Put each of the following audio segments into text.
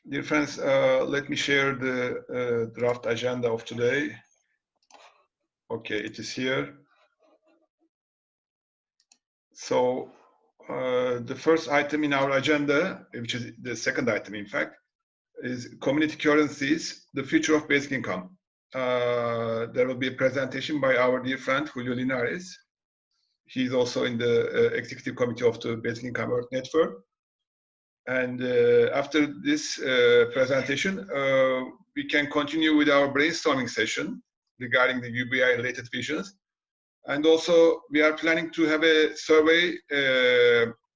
Dear friends, let me share the draft agenda of today. Okay, it is here. So the first item in our agenda, which is the second item, in fact, is community currencies, the future of basic income. There will be a presentation by our dear friend Julio Linares. He's also in the executive committee of the Basic Income Earth Network. And after this presentation, we can continue with our brainstorming session regarding the UBI related visions. And also we are planning to have a survey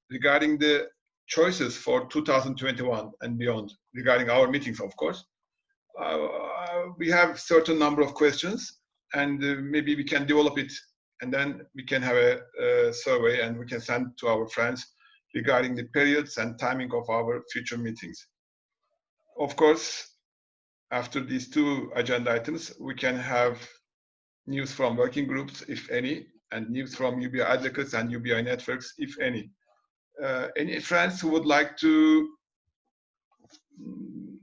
regarding the choices for 2021 and beyond regarding our meetings, of course. We have certain number of questions and maybe we can develop it and then we can have a survey and we can send to our friends regarding the periods and timing of our future meetings. Of course, after these two agenda items, we can have news from working groups, if any, and news from UBI advocates and UBI networks, if any. Any friends who would like to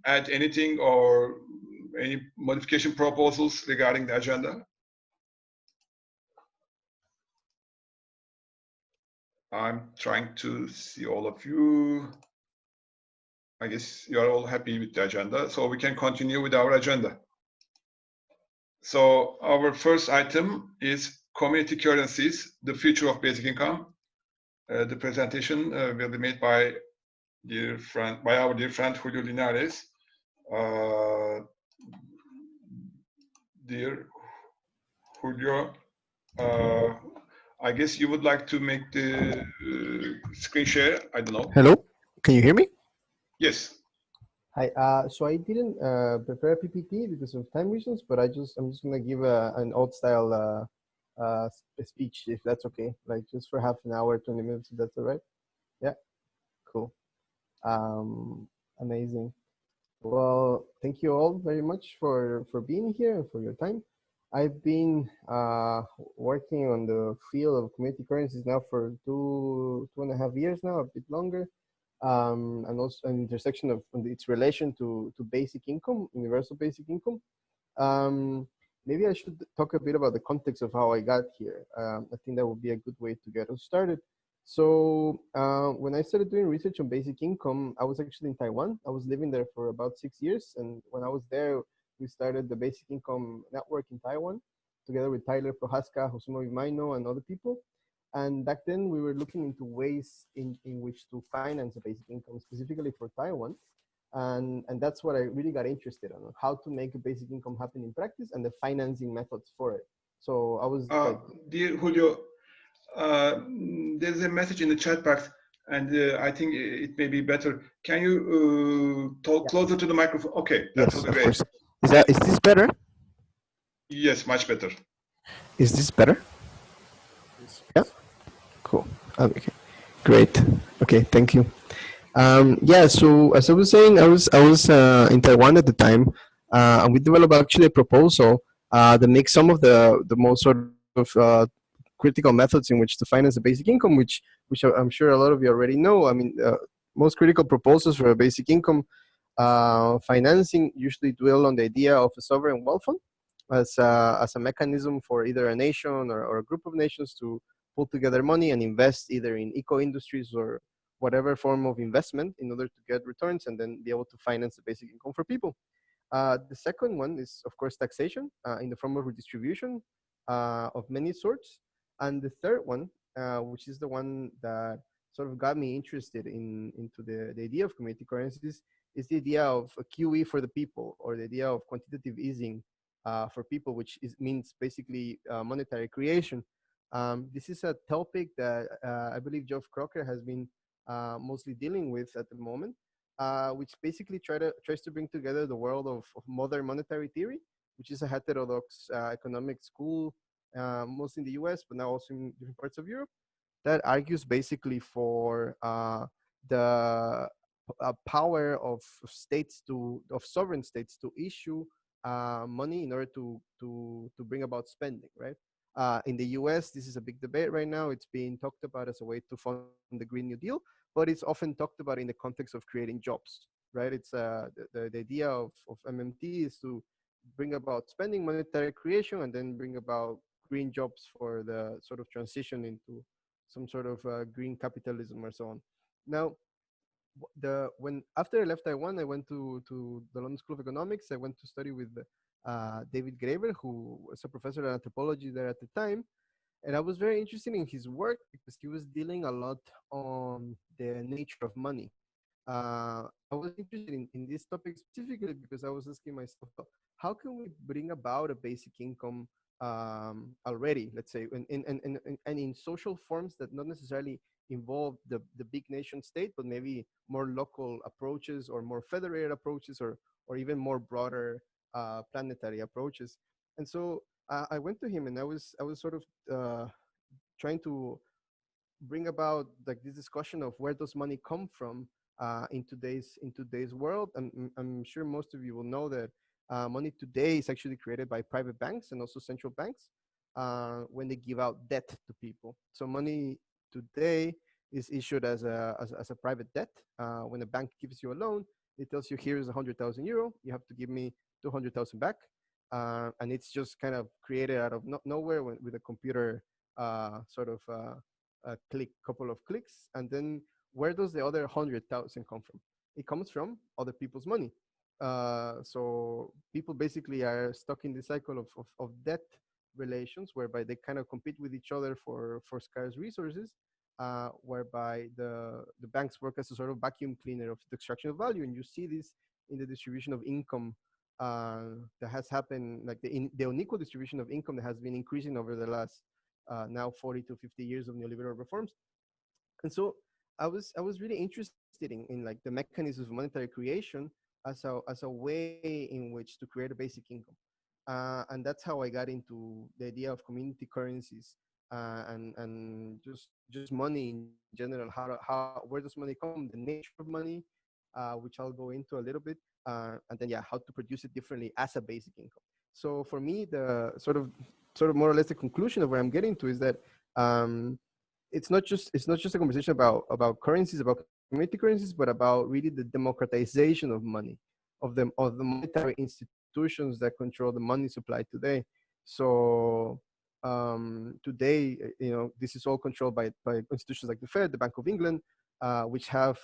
add anything or any modification proposals regarding the agenda? I'm trying to see all of you. I guess you are all happy with the agenda, so we can continue with our agenda. So our first item is community currencies, the future of basic income. The presentation will be made by our dear friend Julio Linares. Dear Julio, I guess you would like to make the screen share. I don't know. Hello, can you hear me? Yes. Hi. So I didn't prepare a PPT because of time reasons, but I'm just gonna give an old style speech, if that's okay. Like just for half an hour, 20 minutes, if that's all right. Yeah. Cool. Amazing. Well, thank you all very much for being here and for your time. I've been working on the field of community currencies now for two and a half years now, a bit longer, and also an intersection of its relation to basic income, universal basic income. Maybe I should talk a bit about the context of how I got here. I think that would be a good way to get us started. So when I started doing research on basic income, I was actually in Taiwan. I was living there for about 6 years. And when I was there, we started the Basic Income Network in Taiwan, together with Tyler Prohaska, who some of you might know, and other people. And back then, we were looking into ways in which to finance a basic income, specifically for Taiwan. And that's what I really got interested in, how to make a basic income happen in practice and the financing methods for it. So I was dear Julio, there's a message in the chat box, and I think it may be better. Can you talk closer to the microphone? Okay, that will be great. Course. Is this better? Yes, much better. Is this better? Yeah. Cool. Okay. Great. Okay. Thank you. Yeah. So as I was saying, I was in Taiwan at the time, and we developed actually a proposal that makes some of the most sort of critical methods in which to finance the basic income, which I'm sure a lot of you already know. I mean, most critical proposals for a basic income financing usually dwell on the idea of a sovereign wealth fund as a mechanism for either a nation or a group of nations to pull together money and invest either in eco industries or whatever form of investment in order to get returns and then be able to finance the basic income for people. The second one is, of course, taxation in the form of redistribution of many sorts. And the third one, which is the one that sort of got me interested into the idea of community currencies, is the idea of a QE for the people, or the idea of quantitative easing for people, which means basically monetary creation. This is a topic that I believe Geoff Crocker has been mostly dealing with at the moment, which basically tries to bring together the world of modern monetary theory, which is a heterodox economic school, mostly in the US, but now also in different parts of Europe, that argues basically for the power of sovereign states to issue money in order to bring about spending, right? In the US, this is a big debate right now. It's being talked about as a way to fund the Green New Deal, but it's often talked about in the context of creating jobs, right? It's the idea of MMT is to bring about spending, monetary creation, and then bring about green jobs for the sort of transition into some sort of green capitalism or so on. Now, the when after I left Taiwan, I went to the London School of Economics. I went to study with David Graeber, who was a professor of anthropology there at the time, and I was very interested in his work because he was dealing a lot on the nature of money. I was interested in this topic specifically because I was asking myself, well, how can we bring about a basic income already, let's say, and in social forms that not necessarily involve the big nation state, but maybe more local approaches or more federated approaches or even more broader planetary approaches. And so I went to him and I was sort of trying to bring about like this discussion of where does money come from in today's world. And I'm sure most of you will know that money today is actually created by private banks and also central banks when they give out debt to people. So money today is issued as a private debt. When a bank gives you a loan, it tells you here is 100,000 euro. You have to give me 200,000 back, and it's just kind of created out of nowhere with a computer sort of couple of clicks, and then where does the other 100,000 come from? It comes from other people's money. So people basically are stuck in the cycle of debt relations, whereby they kind of compete with each other for scarce resources, whereby the banks work as a sort of vacuum cleaner of the extraction of value. And you see this in the distribution of income that has happened, like the unequal distribution of income that has been increasing over the last now 40 to 50 years of neoliberal reforms. And so I was really interested in like the mechanisms of monetary creation as a way in which to create a basic income. And that's how I got into the idea of community currencies and just money in general. How where does money come from? The nature of money, which I'll go into a little bit, and then yeah, how to produce it differently as a basic income. So for me, the sort of more or less the conclusion of where I'm getting to is that it's not just a conversation about currencies, about community currencies, but about really the democratization of money, of the monetary institutions that control the money supply today. So today, this is all controlled by institutions like the Fed, the Bank of England, which have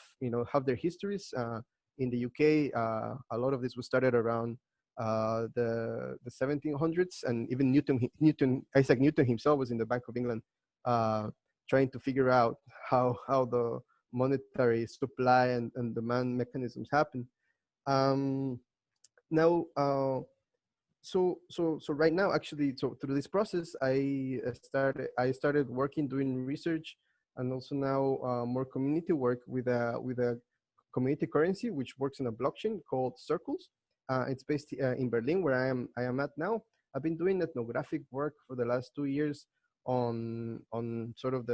their histories. In the UK, a lot of this was started around the 1700s, and even Isaac Newton himself was in the Bank of England, uh, trying to figure out how the monetary supply and demand mechanisms happen. Um, now, so right now, actually, so through this process, I started working doing research, and also now more community work with a community currency which works in a blockchain called Circles. It's based in Berlin, where I am at now. I've been doing ethnographic work for the last 2 years on sort of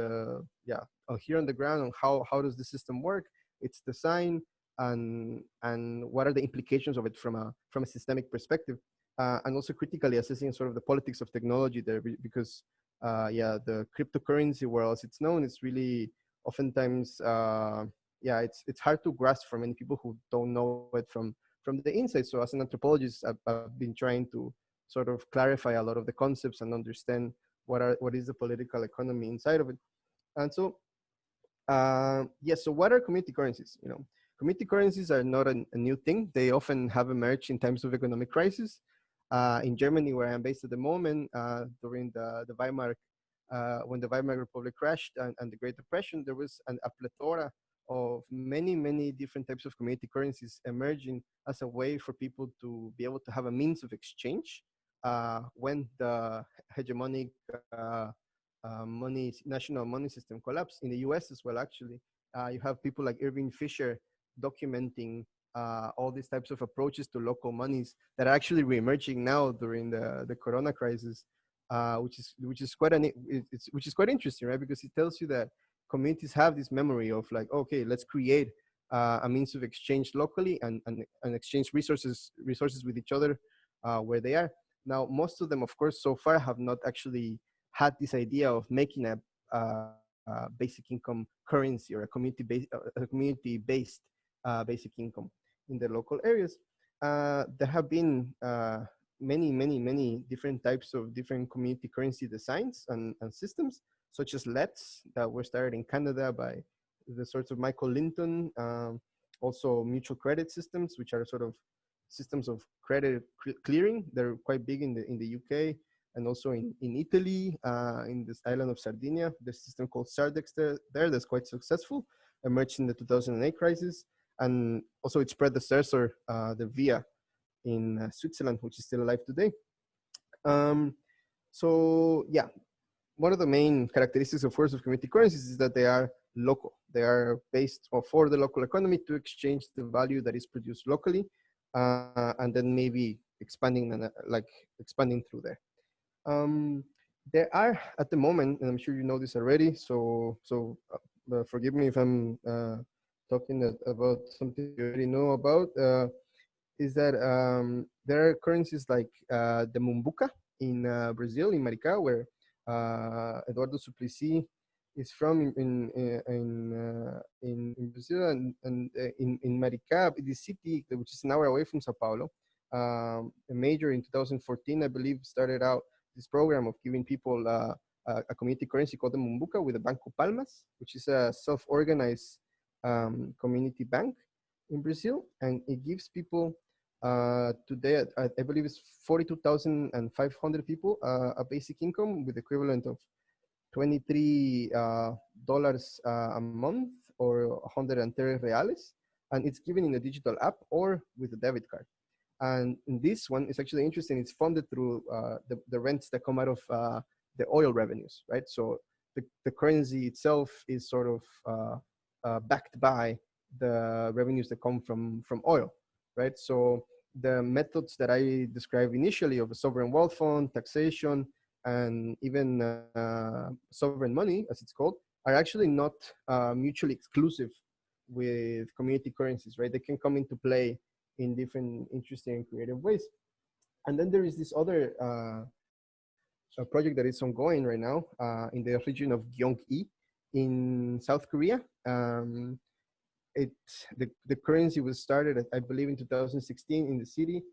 here on the ground on how does the system work, its design, and what are the implications of it from a systemic perspective, and also critically assessing sort of the politics of technology there, because the cryptocurrency world, as it's known, it's really oftentimes it's hard to grasp for many people who don't know it from the inside. So as an anthropologist, I've been trying to sort of clarify a lot of the concepts and understand what is the political economy inside of it. And so yes, so what are community currencies? Community currencies are not a new thing. They often have emerged in times of economic crisis. In Germany, where I'm based at the moment, during the Weimar, when the Weimar Republic crashed and the Great Depression, there was a plethora of many different types of community currencies emerging as a way for people to be able to have a means of exchange when the hegemonic national money system collapsed in the US as well. Actually, you have people like Irving Fisher documenting all these types of approaches to local monies that are actually reemerging now during the Corona crisis, which is quite interesting, right? Because it tells you that communities have this memory of like, okay, let's create a means of exchange locally and exchange resources with each other where they are. Now, most of them, of course, so far have not actually had this idea of making a basic income currency or a community-based basic income. in the local areas. There have been many different types of different community currency designs and systems, such as LETs that were started in Canada by the sorts of Michael Linton. Also mutual credit systems, which are sort of systems of credit clearing. They're quite big in the UK and also in Italy, in this island of Sardinia. There's a system called Sardex there that's quite successful, emerged in the 2008 crisis. And also its predecessor, the VIA in Switzerland, which is still alive today. So yeah, one of the main characteristics, of course, of community currencies is that they are local. They are based for the local economy to exchange the value that is produced locally, and then maybe expanding expanding through there. There are at the moment, and I'm sure you know this already. Forgive me if I'm talking about something you already know about. Is that there are currencies like the Mumbuca in Brazil, in Maricá, where Eduardo Suplicy is from in Brazil, and in Maricá, the city, which is an hour away from Sao Paulo. A major in 2014, I believe, started out this program of giving people a community currency called the Mumbuca with the Banco Palmas, which is a self-organized community bank in Brazil, and it gives people today, I believe it's 42,500 people, a basic income with equivalent of $23 a month or 130 reales, and it's given in a digital app or with a debit card. And this one is actually interesting. It's funded through the rents that come out of the oil revenues, right? So the currency itself is sort of backed by the revenues that come from oil, right? So the methods that I described initially of a sovereign wealth fund, taxation, and even sovereign money, as it's called, are actually not mutually exclusive with community currencies, right? They can come into play in different interesting and creative ways. And then there is this other project that is ongoing right now in the region of Gyeonggi in South Korea. The currency was started, I believe, in 2016 in the city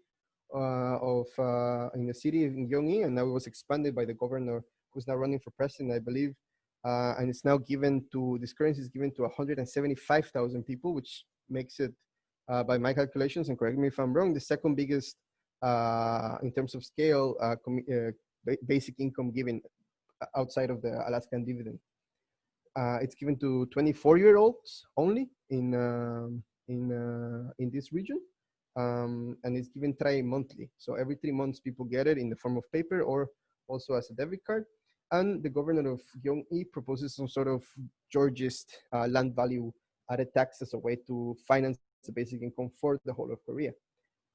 in the city in Gyeonggi, and now it was expanded by the governor who's now running for president, I believe. And it's now given to, this currency is given to 175,000 people, which makes it, by my calculations, and correct me if I'm wrong, the second biggest in terms of scale basic income given outside of the Alaskan dividend. It's given to 24-year-olds only in this region, and it's given tri-monthly. So every 3 months, people get it in the form of paper or also as a debit card. And the governor of Gyeonggi proposes some sort of Georgist land value added tax as a way to finance the basic income for the whole of Korea.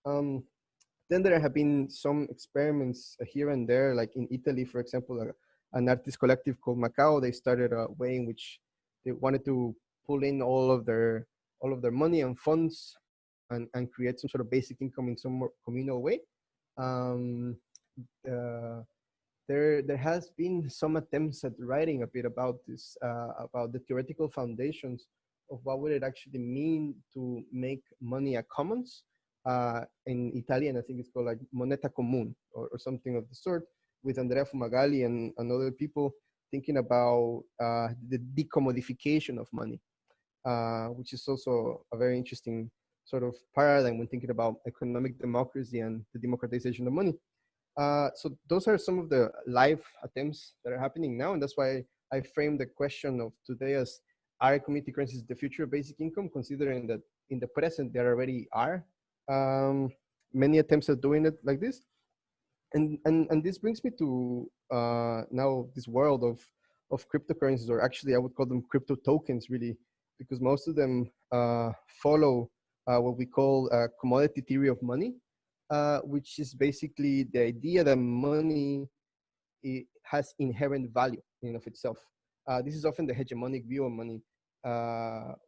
Then there have been some experiments here and there, like in Italy, for example, an artist collective called Macau. They started a way in which they wanted to pull in all of their money and funds and create some sort of basic income in some more communal way. There has been some attempts at writing a bit about this, about the theoretical foundations of what would it actually mean to make money a commons. In Italian, I think it's called like moneta común or something of the sort, with Andrea Fumagalli and other people thinking about the decommodification of money, which is also a very interesting sort of paradigm when thinking about economic democracy and the democratization of money. So those are some of the live attempts that are happening now, and that's why I framed the question of today as, are community currencies the future of basic income, considering that in the present there already are many attempts at doing it like this. And this brings me to now this world of cryptocurrencies, or actually I would call them crypto tokens, really, because most of them follow what we call a commodity theory of money, which is basically the idea that money has inherent value in and of itself. This is often the hegemonic view of money,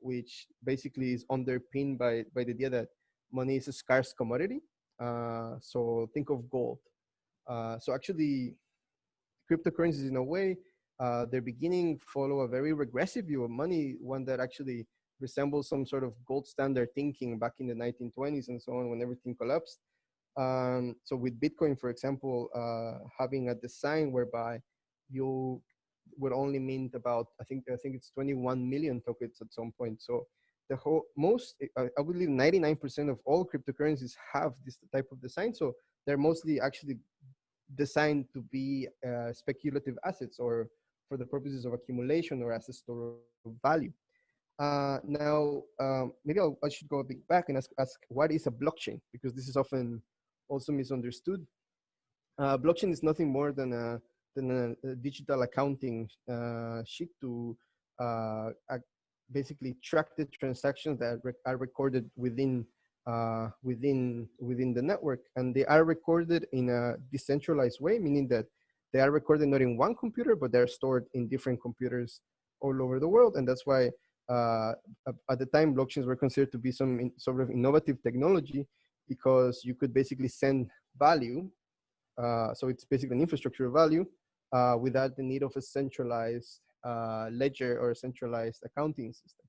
which basically is underpinned by the idea that money is a scarce commodity. So think of gold. So actually, cryptocurrencies, in a way, their beginning follow a very regressive view of money, one that actually resembles some sort of gold standard thinking back in the 1920s and so on, when everything collapsed. So with Bitcoin, for example, having a design whereby you would only mint about, I think it's 21 million tokens at some point. So the whole I believe 99% of all cryptocurrencies have this type of design. So they're mostly actually designed to be speculative assets, or for the purposes of accumulation or as a store of value. Now, maybe I should go a bit back and ask what is a blockchain, because this is often also misunderstood. Blockchain is nothing more than a digital accounting sheet to basically track the transactions that are recorded within the network, and they are recorded in a decentralized way, meaning that they are recorded not in one computer, but they're stored in different computers all over the world. And that's why at the time blockchains were considered to be some sort of innovative technology, because you could basically send value. So it's basically an infrastructure of value without the need of a centralized ledger or a centralized accounting system.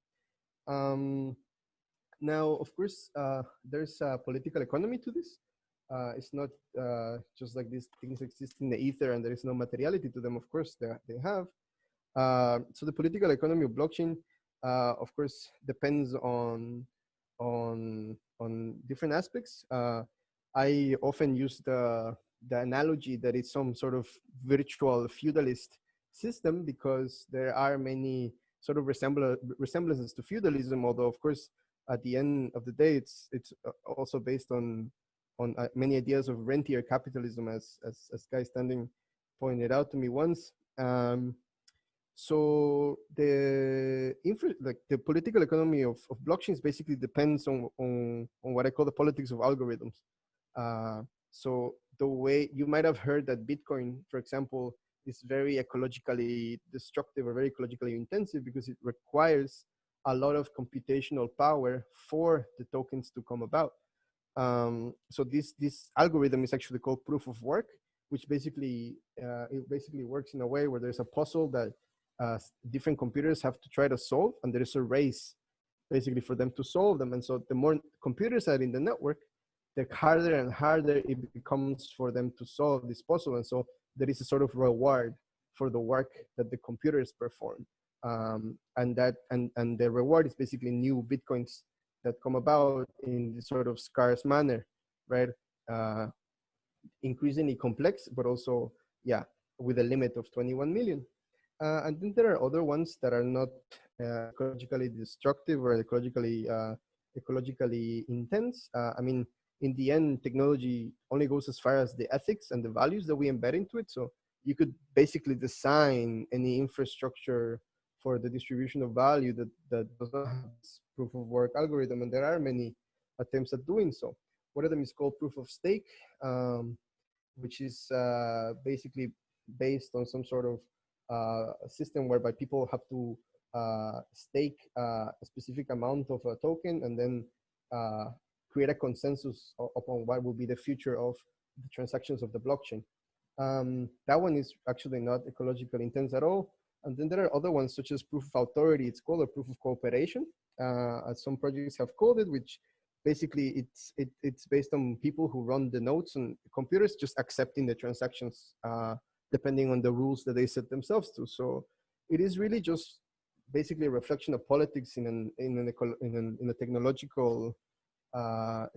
Now, of course, there's a political economy to this. It's not just like these things exist in the ether and there is no materiality to them. Of course, they have. So the political economy of blockchain, of course, depends on different aspects. I often use the analogy that it's some sort of virtual feudalist system, because there are many sort of resemblances to feudalism, although of course at the end of the day it's also based on many ideas of rentier capitalism, as Guy Standing pointed out to me once. So the political economy of blockchains basically depends on what I call the politics of algorithms. So the way you might have heard that Bitcoin, for example, is very ecologically destructive or very ecologically intensive, because it requires a lot of computational power for the tokens to come about. So this algorithm is actually called proof of work, which basically it basically works in a way where there's a puzzle that different computers have to try to solve, and there's a race basically for them to solve them. And so the more computers are in the network, the harder and harder it becomes for them to solve this puzzle. And so there is a sort of reward for the work that the computers perform. And the reward is basically new Bitcoins that come about in this sort of scarce manner, right? Increasingly complex, but also, yeah, with a limit of 21 million. And then there are other ones that are not ecologically destructive or ecologically intense. I mean, in the end, technology only goes as far as the ethics and the values that we embed into it. So you could basically design any infrastructure for the distribution of value that does not have this proof of work algorithm. And there are many attempts at doing so. One of them is called proof of stake, which is basically based on some sort of system whereby people have to stake a specific amount of a token, and then create a consensus upon what will be the future of the transactions of the blockchain. That one is actually not ecologically intense at all. And then there are other ones, such as proof of authority. It's called a proof of cooperation, as some projects have called it, which basically it's based on people who run the nodes and computers just accepting the transactions depending on the rules that they set themselves to. So it is really just basically a reflection of politics in a technological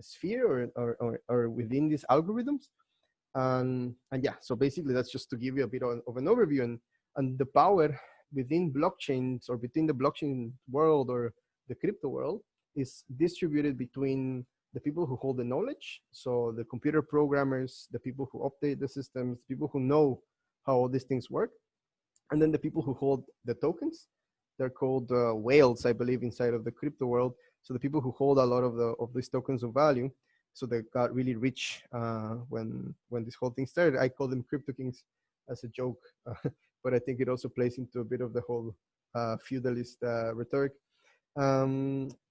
sphere or within these algorithms. And yeah, so basically that's just to give you a bit of an overview, and the power within blockchains or between the blockchain world or the crypto world is distributed between the people who hold the knowledge, so the computer programmers, the people who update the systems, people who know how all these things work, and then the people who hold the tokens. They're called whales, I believe, inside of the crypto world. So the people who hold a lot of these tokens of value. So they got really rich when this whole thing started. I call them crypto kings as a joke, but I think it also plays into a bit of the whole feudalist rhetoric.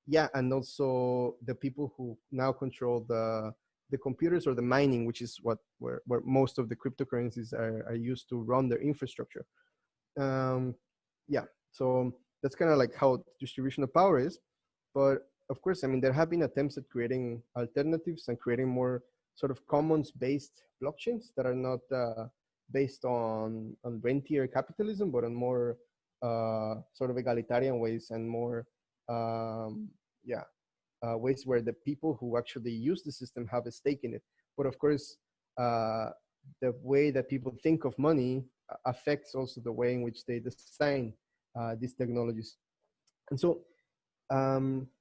Yeah, and also the people who now control the computers or the mining, which is where most of the cryptocurrencies are used to run their infrastructure. Yeah, so that's kind of like how distribution of power is. But of course, I mean, there have been attempts at creating alternatives and creating more sort of commons-based blockchains that are not based on rentier capitalism, but on more sort of egalitarian ways and more, yeah, ways where the people who actually use the system have a stake in it. But of course, the way that people think of money affects also the way in which they design these technologies. And so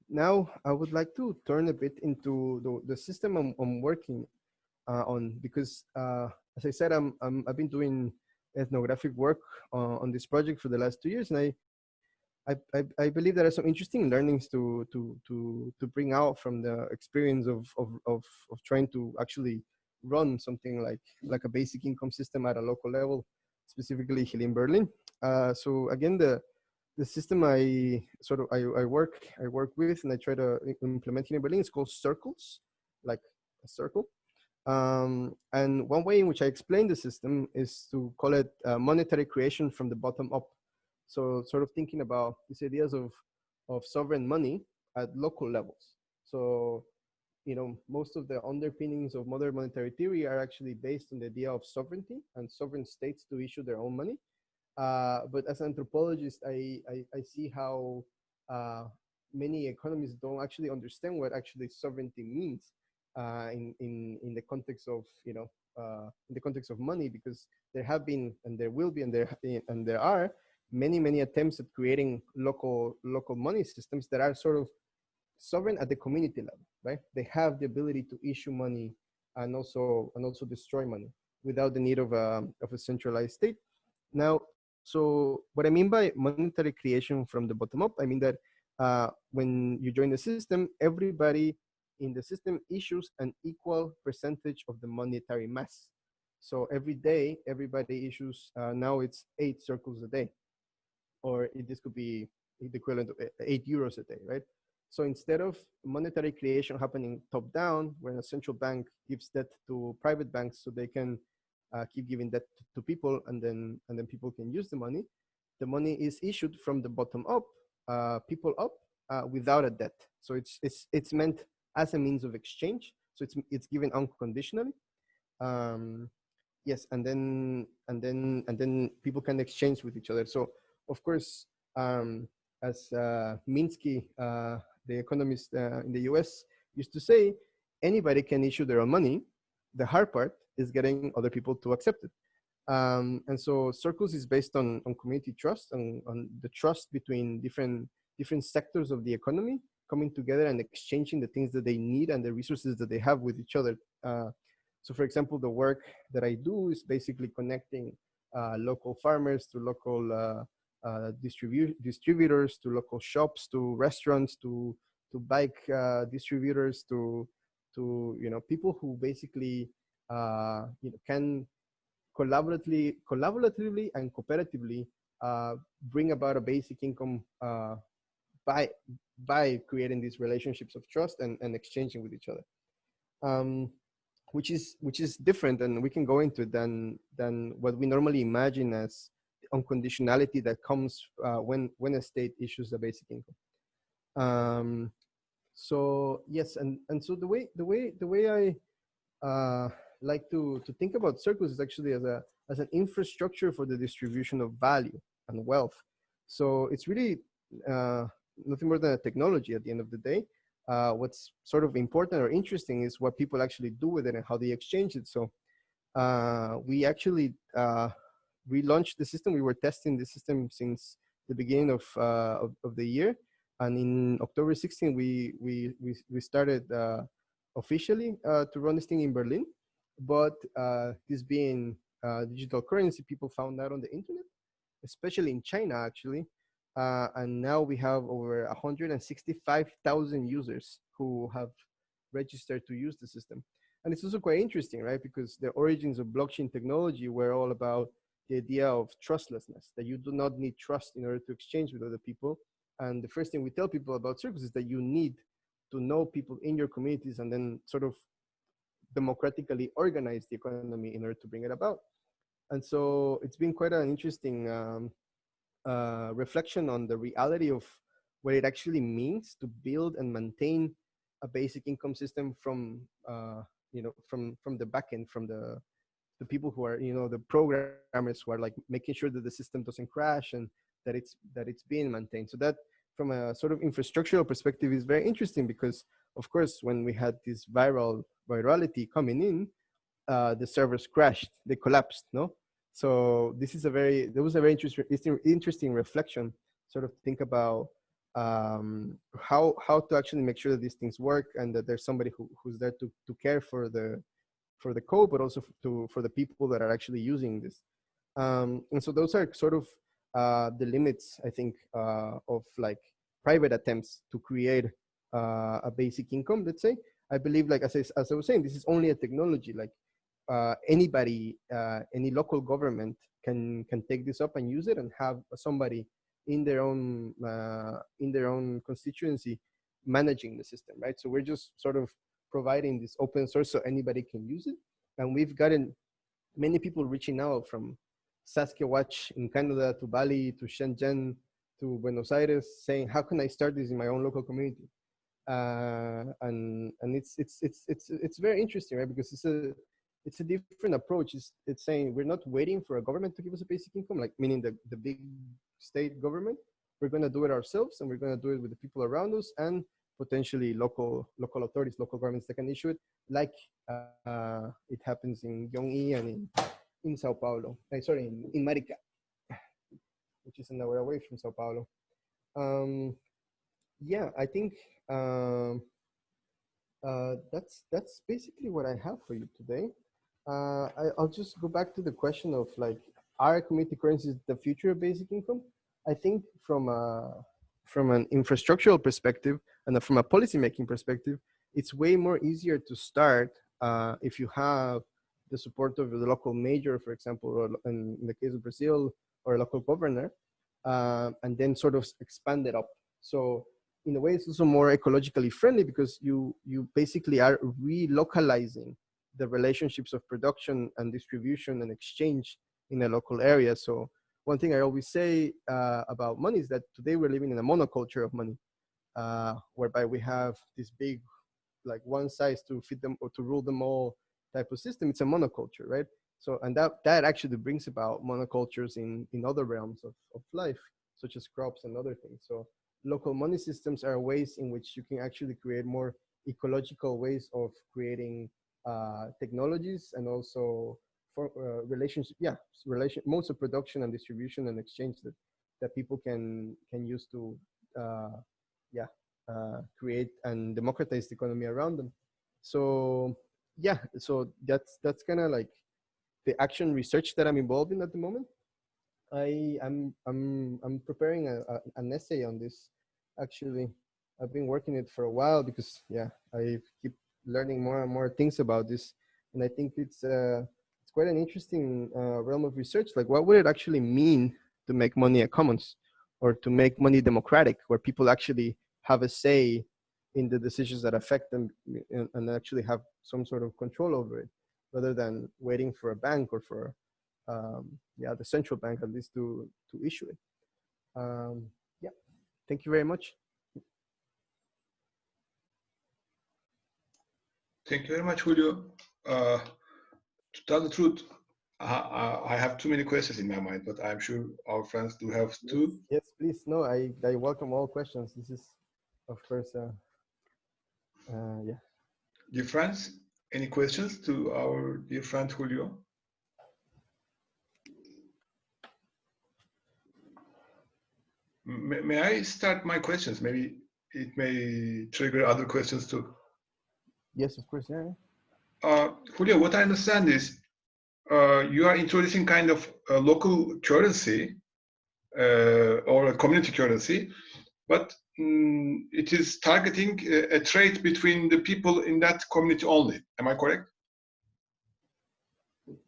now I would like to turn a bit into the system I'm working on, because as I said, I've been doing ethnographic work on this project for the last 2 years, and I believe there are some interesting learnings to bring out from the experience of trying to actually run something like a basic income system at a local level, specifically here in Berlin. So again, the system I work with and I try to implement here in Berlin is called circles, like a circle. And one way in which I explain the system is to call it monetary creation from the bottom up. So sort of thinking about these ideas of sovereign money at local levels. So, you know, most of the underpinnings of modern monetary theory are actually based on the idea of sovereignty and sovereign states to issue their own money. But as an anthropologist, I see how many economists don't actually understand what actually sovereignty means in the context of, you know, in the context of money, because there have been and there will be and there are many attempts at creating local money systems that are sort of sovereign at the community level, right? They have the ability to issue money and also destroy money without the need of a centralized state. Now, so what I mean by monetary creation from the bottom up, I mean that when you join the system, everybody in the system issues an equal percentage of the monetary mass. So every day, everybody issues, now it's 8 circles a day, or this could be the equivalent of 8 euros a day, right? So instead of monetary creation happening top down, where a central bank gives debt to private banks so they can keep giving debt to people, and then people can use the money is issued from the bottom up, people up, without a debt. So it's meant as a means of exchange. So it's given unconditionally. Yes, and then people can exchange with each other. So of course, as Minsky, the economist in the US, used to say, anybody can issue their own money. The hard part is getting other people to accept it. And so Circles is based on community trust and on the trust between different sectors of the economy coming together and exchanging the things that they need and the resources that they have with each other. So for example, the work that I do is basically connecting local farmers to local distributors, to local shops, to restaurants, to bike distributors, to you know, people who basically you know, can collaboratively and cooperatively bring about a basic income by creating these relationships of trust and exchanging with each other, which is different, and we can go into it than what we normally imagine as unconditionality that comes when a state issues a basic income. So yes, and so the way I like to think about Circles is actually as an infrastructure for the distribution of value and wealth. So it's really nothing more than a technology at the end of the day. What's sort of important or interesting is what people actually do with it and how they exchange it. So we actually relaunched the system. We were testing the system since the beginning of the year, and in October 16, we started officially to run this thing in Berlin. But this being digital currency, people found out on the internet, especially in China, actually. And now we have over 165,000 users who have registered to use the system. And it's also quite interesting, right? Because the origins of blockchain technology were all about the idea of trustlessness, that you do not need trust in order to exchange with other people. And the first thing we tell people about Circles is that you need to know people in your communities and then sort of democratically organize the economy in order to bring it about. And so it's been quite an interesting reflection on the reality of what it actually means to build and maintain a basic income system from from the back end, from the people who are the programmers who are like making sure that the system doesn't crash and that it's being maintained. So that from a sort of infrastructural perspective is very interesting, because of course when we had this virality coming in, the servers crashed, they collapsed, no? So there was a very interesting reflection, sort of think about how to actually make sure that these things work, and that there's somebody who's there to care for the code, but also for the people that are actually using this. And so those are sort of the limits, I think, of like private attempts to create a basic income, let's say. I believe, like as I was saying, this is only a technology. Like anybody, any local government can take this up and use it, and have somebody in their own constituency managing the system, right? So we're just sort of providing this open source so anybody can use it. And we've gotten many people reaching out from Saskatchewan in Canada to Bali to Shenzhen to Buenos Aires, saying, how can I start this in my own local community? And it's very interesting, right? Because it's a different approach. It's saying we're not waiting for a government to give us a basic income, like meaning the big state government. We're going to do it ourselves, and we're going to do it with the people around us, and potentially local authorities, local governments that can issue it, like it happens in Gyeonggi and in Sao Paulo. Sorry, in Marica, which is an hour away from Sao Paulo. Yeah, I think that's basically what I have for you today. I'll just go back to the question of like, are community currencies the future of basic income? I think from an infrastructural perspective and from a policymaking perspective, it's way more easier to start if you have the support of the local mayor, for example, or in the case of Brazil, or a local governor, and then sort of expand it up. So in a way, it's also more ecologically friendly, because you basically are relocalizing the relationships of production and distribution and exchange in a local area. So one thing I always say about money is that today we're living in a monoculture of money, whereby we have this big, like one size to fit them or to rule them all type of system. It's a monoculture, right? So, and that actually brings about monocultures in other realms of life, such as crops and other things. So local money systems are ways in which you can actually create more ecological ways of creating technologies, and also for modes of production and distribution and exchange that people can use to create and democratize the economy around them. So yeah, so that's kind of like the action research that I'm involved in at the moment. I'm preparing an essay on this. Actually, I've been working it for a while, because I keep learning more and more things about this, and I think it's quite an interesting realm of research. Like, what would it actually mean to make money a commons, or to make money democratic, where people actually have a say in the decisions that affect them, and actually have some sort of control over it, rather than waiting for a bank or for the central bank at least to issue it. Yeah, thank you very much. Thank you very much, Julio. To tell the truth, I have too many questions in my mind, but I'm sure our friends do have too. Yes, please. No, I welcome all questions. This is, of course, yeah. Dear friends, any questions to our dear friend Julio? May I start my questions? Maybe it may trigger other questions too. Yes, of course, yeah. Julio, what I understand is you are introducing kind of a local currency or a community currency, but it is targeting a trade between the people in that community only. Am I correct?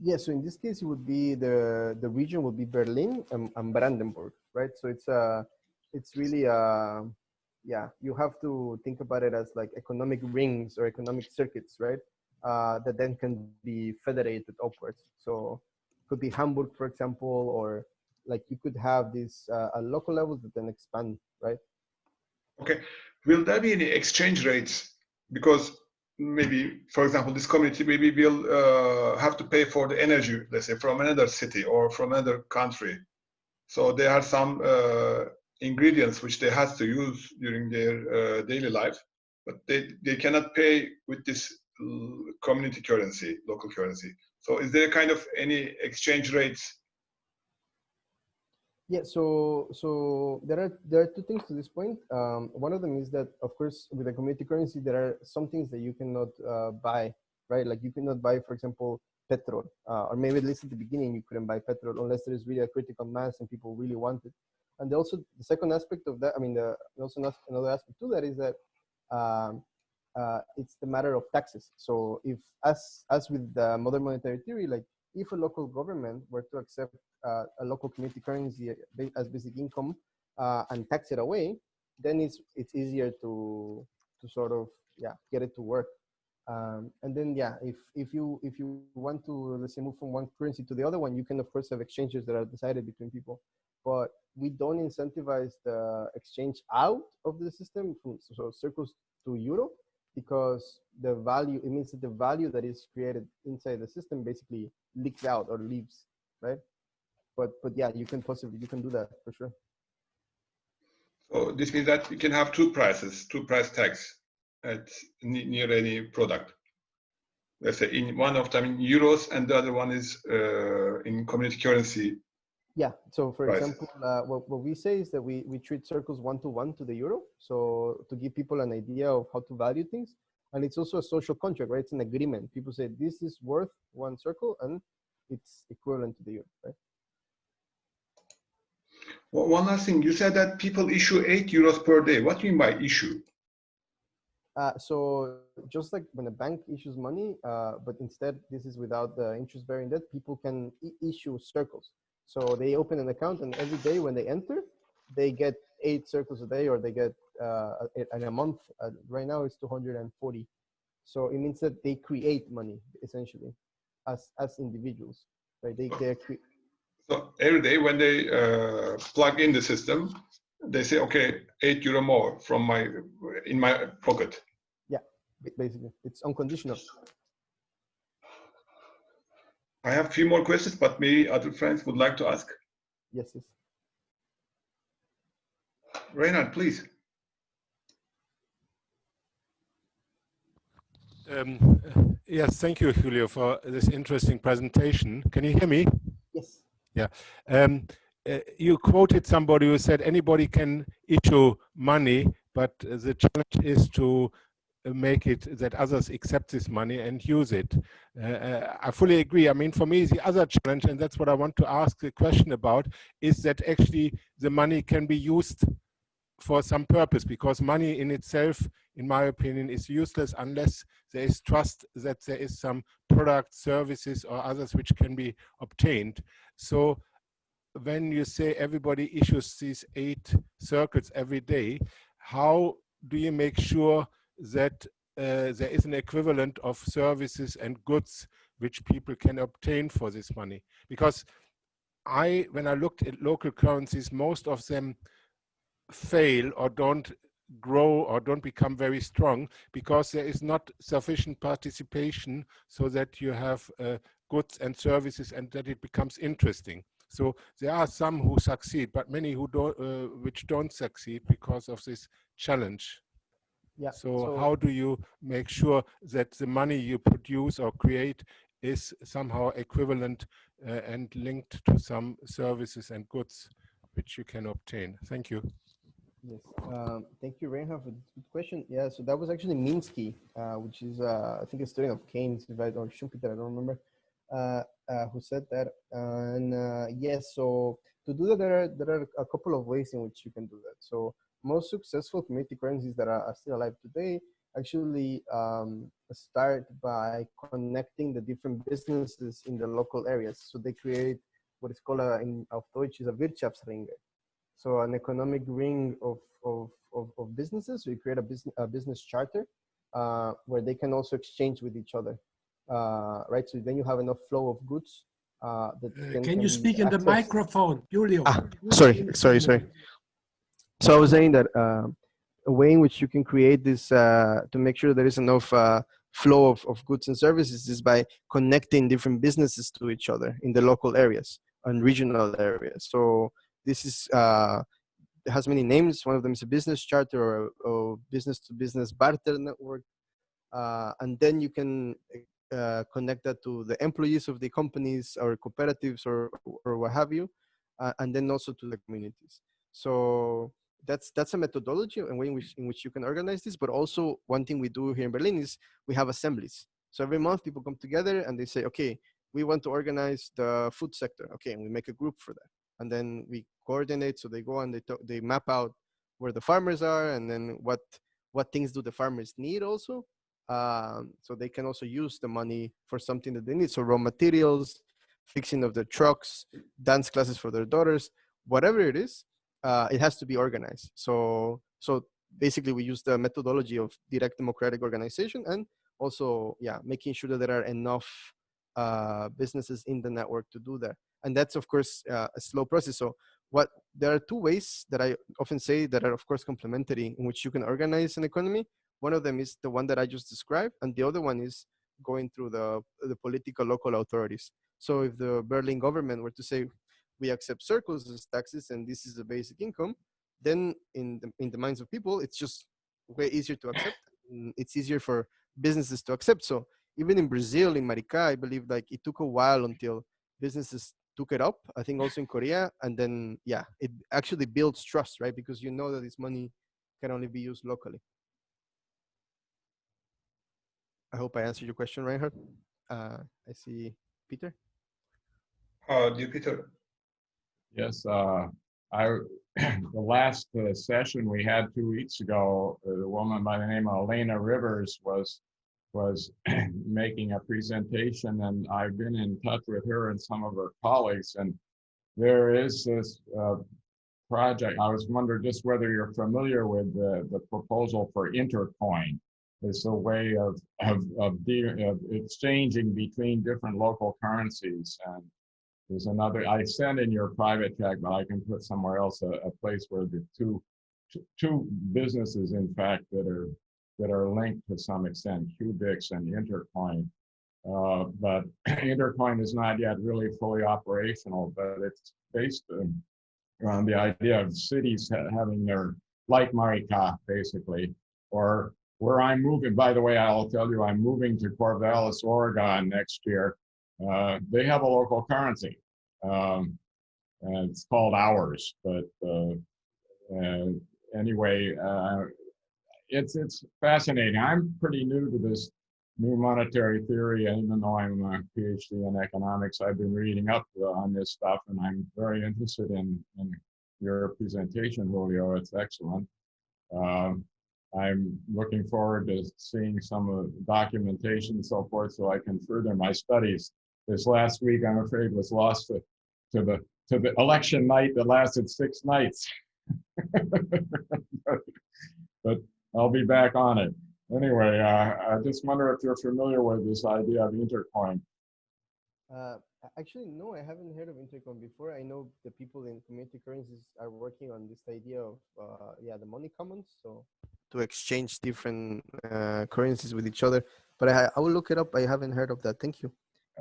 Yeah, so in this case, it would be the region would be Berlin and Brandenburg, right? So it's really you have to think about it as like economic rings or economic circuits, right? That then can be federated upwards. So it could be Hamburg, for example, or like you could have this at local levels that then expand, right? Okay. Will there be any exchange rates? Because maybe, for example, this community maybe will have to pay for the energy, let's say, from another city or from another country. So there are some ingredients which they have to use during their daily life, but they cannot pay with this community currency, local currency. So is there kind of any exchange rates? Yeah, so there are two things to this point. One of them is that, of course, with the community currency, there are some things that you cannot buy, right? Like you cannot buy, for example, petrol, or maybe at least at the beginning you couldn't buy petrol unless there is really a critical mass and people really want it. And also the second aspect of that, I mean, also another aspect to that is that um, it's the matter of taxes. So if, as with the modern monetary theory, like if a local government were to accept a local community currency as basic income and tax it away, then it's easier to sort of get it to work. And then if you want to, let's say, move from one currency to the other one, you can of course have exchanges that are decided between people, but we don't incentivize the exchange out of the system from circles to euro, because the value, it means that the value that is created inside the system basically leaks out or leaves, right? But yeah, you can do that for sure. So this means that you can have two price tags at near any product. Let's say in one of them in euros and the other one is in community currency. Yeah. So for prices. example, what we say is that we treat circles 1-to-1 to the euro. So to give people an idea of how to value things. And it's also a social contract, right? It's an agreement. People say this is worth one circle and it's equivalent to the euro, right? Well, one last thing, you said that people issue 8 euros per day. What do you mean by issue? So just like when a bank issues money, but instead this is without the interest-bearing debt, people can issue circles. So they open an account and every day when they enter, they get 8 circles a day, or they get in a month. Right now it's 240. So it means that they create money essentially as individuals, right? So every day when they plug in the system, they say, okay, 8 euro more from in my pocket. Yeah, basically, it's unconditional. I have a few more questions, but maybe other friends would like to ask. Yes. Reinhard, please. Yes, thank you, Julio, for this interesting presentation. Can you hear me? Yes. Yeah. You quoted somebody who said anybody can issue money, but the challenge is to make it that others accept this money and use it. I fully agree. I mean, for me, the other challenge, and that's what I want to ask the question about, is that actually the money can be used for some purpose, because money in itself, in my opinion, is useless unless there is trust that there is some product, services, or others which can be obtained. So when you say everybody issues these 8 circles every day, how do you make sure that there is an equivalent of services and goods which people can obtain for this money? Because when I looked at local currencies, most of them fail or don't grow or don't become very strong because there is not sufficient participation so that you have goods and services and that it becomes interesting. So there are some who succeed, but many who don't, which don't succeed because of this challenge. Yeah. So how do you make sure that the money you produce or create is somehow equivalent and linked to some services and goods which you can obtain? Thank you. Yes, thank you, Reinhard, for this good question. Yeah, so that was actually Minsky, which is, I think, a student of Keynes, or Schumpeter, I don't remember, who said that. And yes, so to do that, there are a couple of ways in which you can do that. So most successful community currencies that are still alive today actually start by connecting the different businesses in the local areas. So they create what is called auf Deutsch is a Wirtschaftsring. So an economic ring of businesses. So you create a business charter where they can also exchange with each other, right? So then you have enough flow of goods. Can you speak in the microphone, Julio? Sorry. So I was saying that a way in which you can create this to make sure there is enough flow of goods and services is by connecting different businesses to each other in the local areas and regional areas. So this is it has many names. One of them is a business charter or business to business barter network. And then you can connect that to the employees of the companies or cooperatives or what have you, and then also to the communities. So that's a methodology and way in which you can organize this. But also one thing we do here in Berlin is we have assemblies. So every month people come together and they say, okay, we want to organize the food sector. Okay, and we make a group for that. And then we coordinate. So they go and they map out where the farmers are, and then what things do the farmers need also. So they can also use the money for something that they need. So raw materials, fixing of their trucks, dance classes for their daughters, whatever it is, it has to be organized. So basically we use the methodology of direct democratic organization, and also, yeah, making sure that there are enough businesses in the network to do that. And that's, of course, a slow process. So there are two ways that I often say that are, of course, complementary in which you can organize an economy. One of them is the one that I just described, and the other one is going through the political local authorities. So if the Berlin government were to say, we accept circles as taxes and this is the basic income, then in the minds of people, it's just way easier to accept. It's easier for businesses to accept. So even in Brazil, in Maricá, I believe like it took a while until businesses took it up. I think also in Korea, and then, yeah, it actually builds trust, right? Because you know that this money can only be used locally. I hope I answered your question, Reinhard. I see Peter. Dear Peter. Yes, the last session we had 2 weeks ago, the woman by the name of Elena Rivers was making a presentation, and I've been in touch with her and some of her colleagues, and there is this project. I was wondering just whether you're familiar with the proposal for Intercoin. It's a way of exchanging between different local currencies. And there's another, I sent in your private chat, but I can put somewhere else a place where the two businesses, in fact, that are linked to some extent, Qubix and Intercoin. But Intercoin is not yet really fully operational, but it's based around the idea of cities having their, like Maricá, basically, or where I'm moving. By the way, I'll tell you, I'm moving to Corvallis, Oregon next year. They have a local currency, and it's called ours. But anyway, it's fascinating. I'm pretty new to this new monetary theory, and even though I'm a PhD in economics, I've been reading up on this stuff, and I'm very interested in your presentation, Julio. It's excellent. I'm looking forward to seeing some of the documentation and so forth, so I can further my studies. This last week, I'm afraid, was lost to the election night that lasted 6 nights. but I'll be back on it. Anyway, I just wonder if you're familiar with this idea of Intercoin. Actually, no, I haven't heard of Intercoin before. I know the people in community currencies are working on this idea of, the money commons, so to exchange different currencies with each other. But I will look it up. I haven't heard of that. Thank you.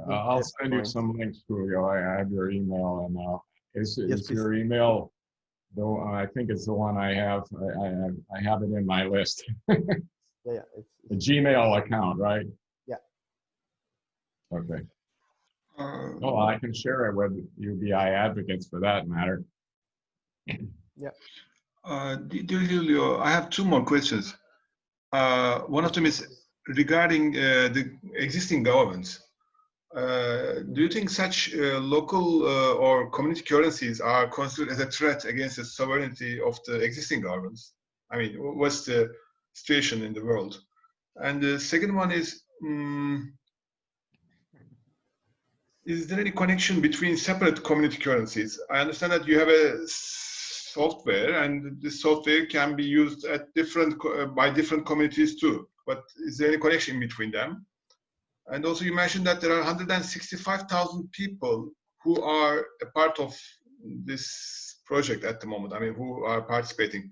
I'll send you some links, Julio. I have your email, and is yes, your email, though? I think it's the one I have. I have it in my list. Yeah, it's a Gmail account, right? Yeah. Okay. Oh, I can share it with UBI advocates for that matter. Yeah. Dear Julio, I have 2 more questions. One of them is regarding the existing governments. Do you think such local or community currencies are considered as a threat against the sovereignty of the existing governments? I mean, what's the situation in the world? And the second one is there any connection between separate community currencies? I understand that you have a software, and this software can be used at by different communities too. But is there any connection between them? And also, you mentioned that there are 165,000 people who are a part of this project at the moment. I mean, who are participating.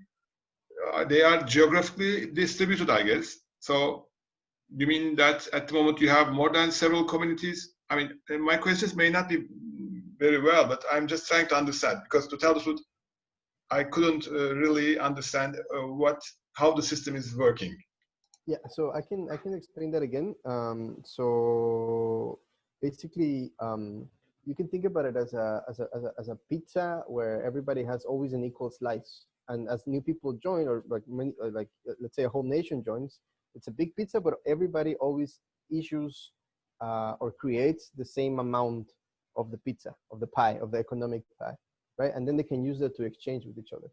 they are geographically distributed, I guess. So you mean that at the moment you have more than several communities? I mean, my questions may not be very well, but I'm just trying to understand, because to tell the truth, I couldn't really understand how the system is working. Yeah, so I can explain that again. So basically, you can think about it as a pizza where everybody has always an equal slice, and as new people join, or like let's say a whole nation joins, it's a big pizza, but everybody always issues or creates the same amount of the pizza, of the pie, of the economic pie, right? And then they can use that to exchange with each other.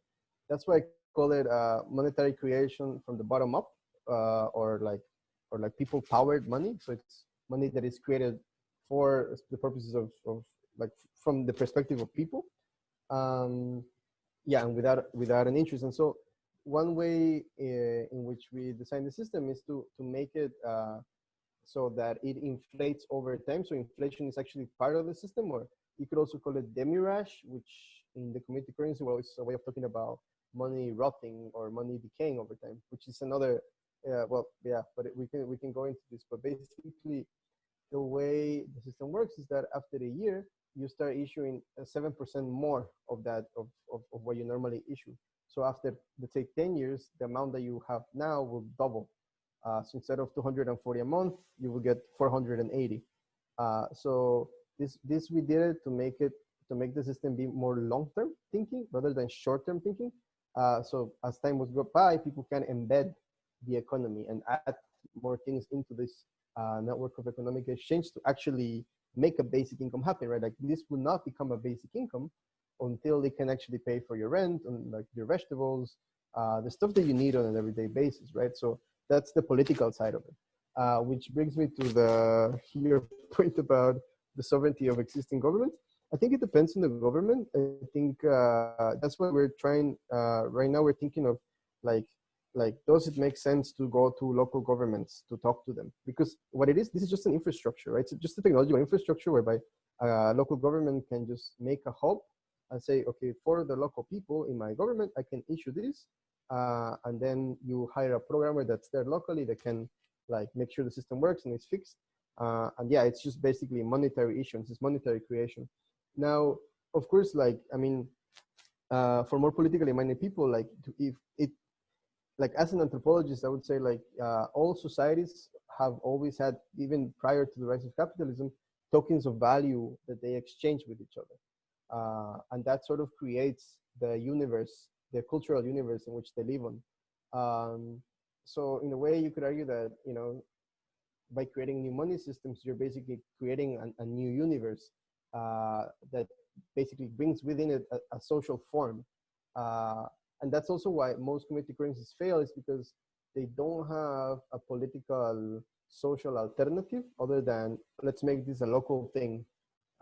That's why I call it monetary creation from the bottom up. Or like people powered money. So it's money that is created for the purposes of like from the perspective of people. Yeah, and without an interest. And so one way in which we design the system is to make it so that it inflates over time. So inflation is actually part of the system, or you could also call it demurrage, which in the community currency world is a way of talking about money rotting or money decaying over time, which is another. Well, yeah, but we can go into this. But basically, the way the system works is that after a year, you start issuing 7% more of that of what you normally issue. So after, let's say, 10 years, the amount that you have now will double. So instead of 240 a month, you will get 480. So this we did it to make the system be more long-term thinking rather than short-term thinking. So as time would go by, people can embed the economy and add more things into this network of economic exchange to actually make a basic income happen, right? Like this will not become a basic income until it can actually pay for your rent and like your vegetables, the stuff that you need on an everyday basis, right? So that's the political side of it, which brings me to your point about the sovereignty of existing governments. I think it depends on the government. I think that's what we're trying right now. We're thinking of like, does it make sense to go to local governments to talk to them? Because what it is, this is just an infrastructure, right? It's just a technological infrastructure whereby local government can just make a hub and say, okay, for the local people in my government, I can issue this. And then you hire a programmer that's there locally that can like make sure the system works and it's fixed. And yeah, it's just basically monetary issuance, it's monetary creation. Now, of course, like, I mean, for more politically minded people, like if it, like as an anthropologist, I would say like all societies have always had, even prior to the rise of capitalism, tokens of value that they exchange with each other. And that sort of creates the universe, the cultural universe in which they live on. So in a way, you could argue that, you know, by creating new money systems, you're basically creating a new universe that basically brings within it a social form. And that's also why most community currencies fail, is because they don't have a political social alternative other than, let's make this a local thing,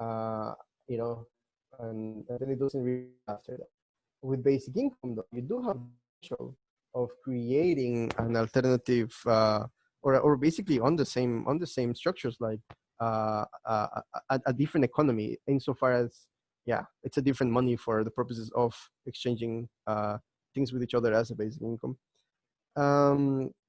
you know, and then it doesn't really after that. With basic income, though, you do have the potential of creating an alternative, or basically on the same structures, like a different economy, insofar as, yeah, it's a different money for the purposes of exchanging things with each other as a basic income.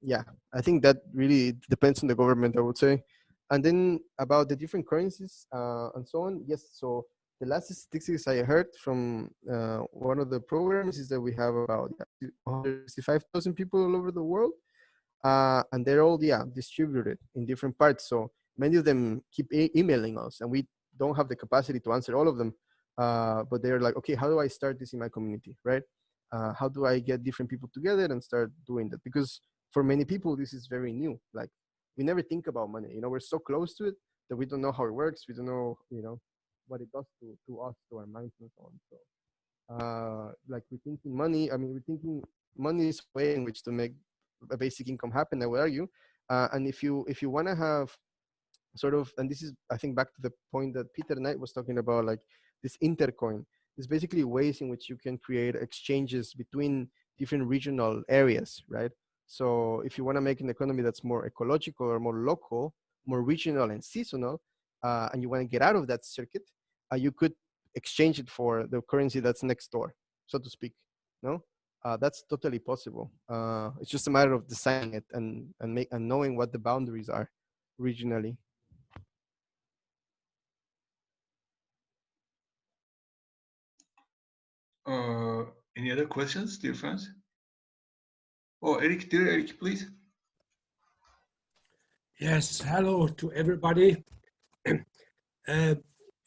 Yeah, I think that really depends on the government, I would say. And then about the different currencies and so on. Yes, so the last statistics I heard from one of the programs is that we have about 165,000 people all over the world. And they're all, yeah, distributed in different parts. So many of them keep emailing us, and we don't have the capacity to answer all of them. But they're like, okay, how do I start this in my community, right? How do I get different people together and start doing that? Because for many people, this is very new. Like, we never think about money. You know, we're so close to it that we don't know how it works. We don't know, you know, what it does to us, to our minds, and so on. So, like, we're thinking money. I mean, we're thinking money is a way in which to make a basic income happen, I would argue. And if you want to have sort of, and this is, I think, back to the point that Peter Knight was talking about, like this intercoin. There's basically ways in which you can create exchanges between different regional areas, right? So if you want to make an economy that's more ecological or more local, more regional and seasonal, and you want to get out of that circuit, you could exchange it for the currency that's next door, so to speak, no? That's totally possible. It's just a matter of designing it and knowing what the boundaries are regionally. Any other questions, dear friends? Oh, Eric, dear Eric, please. Yes, hello to everybody.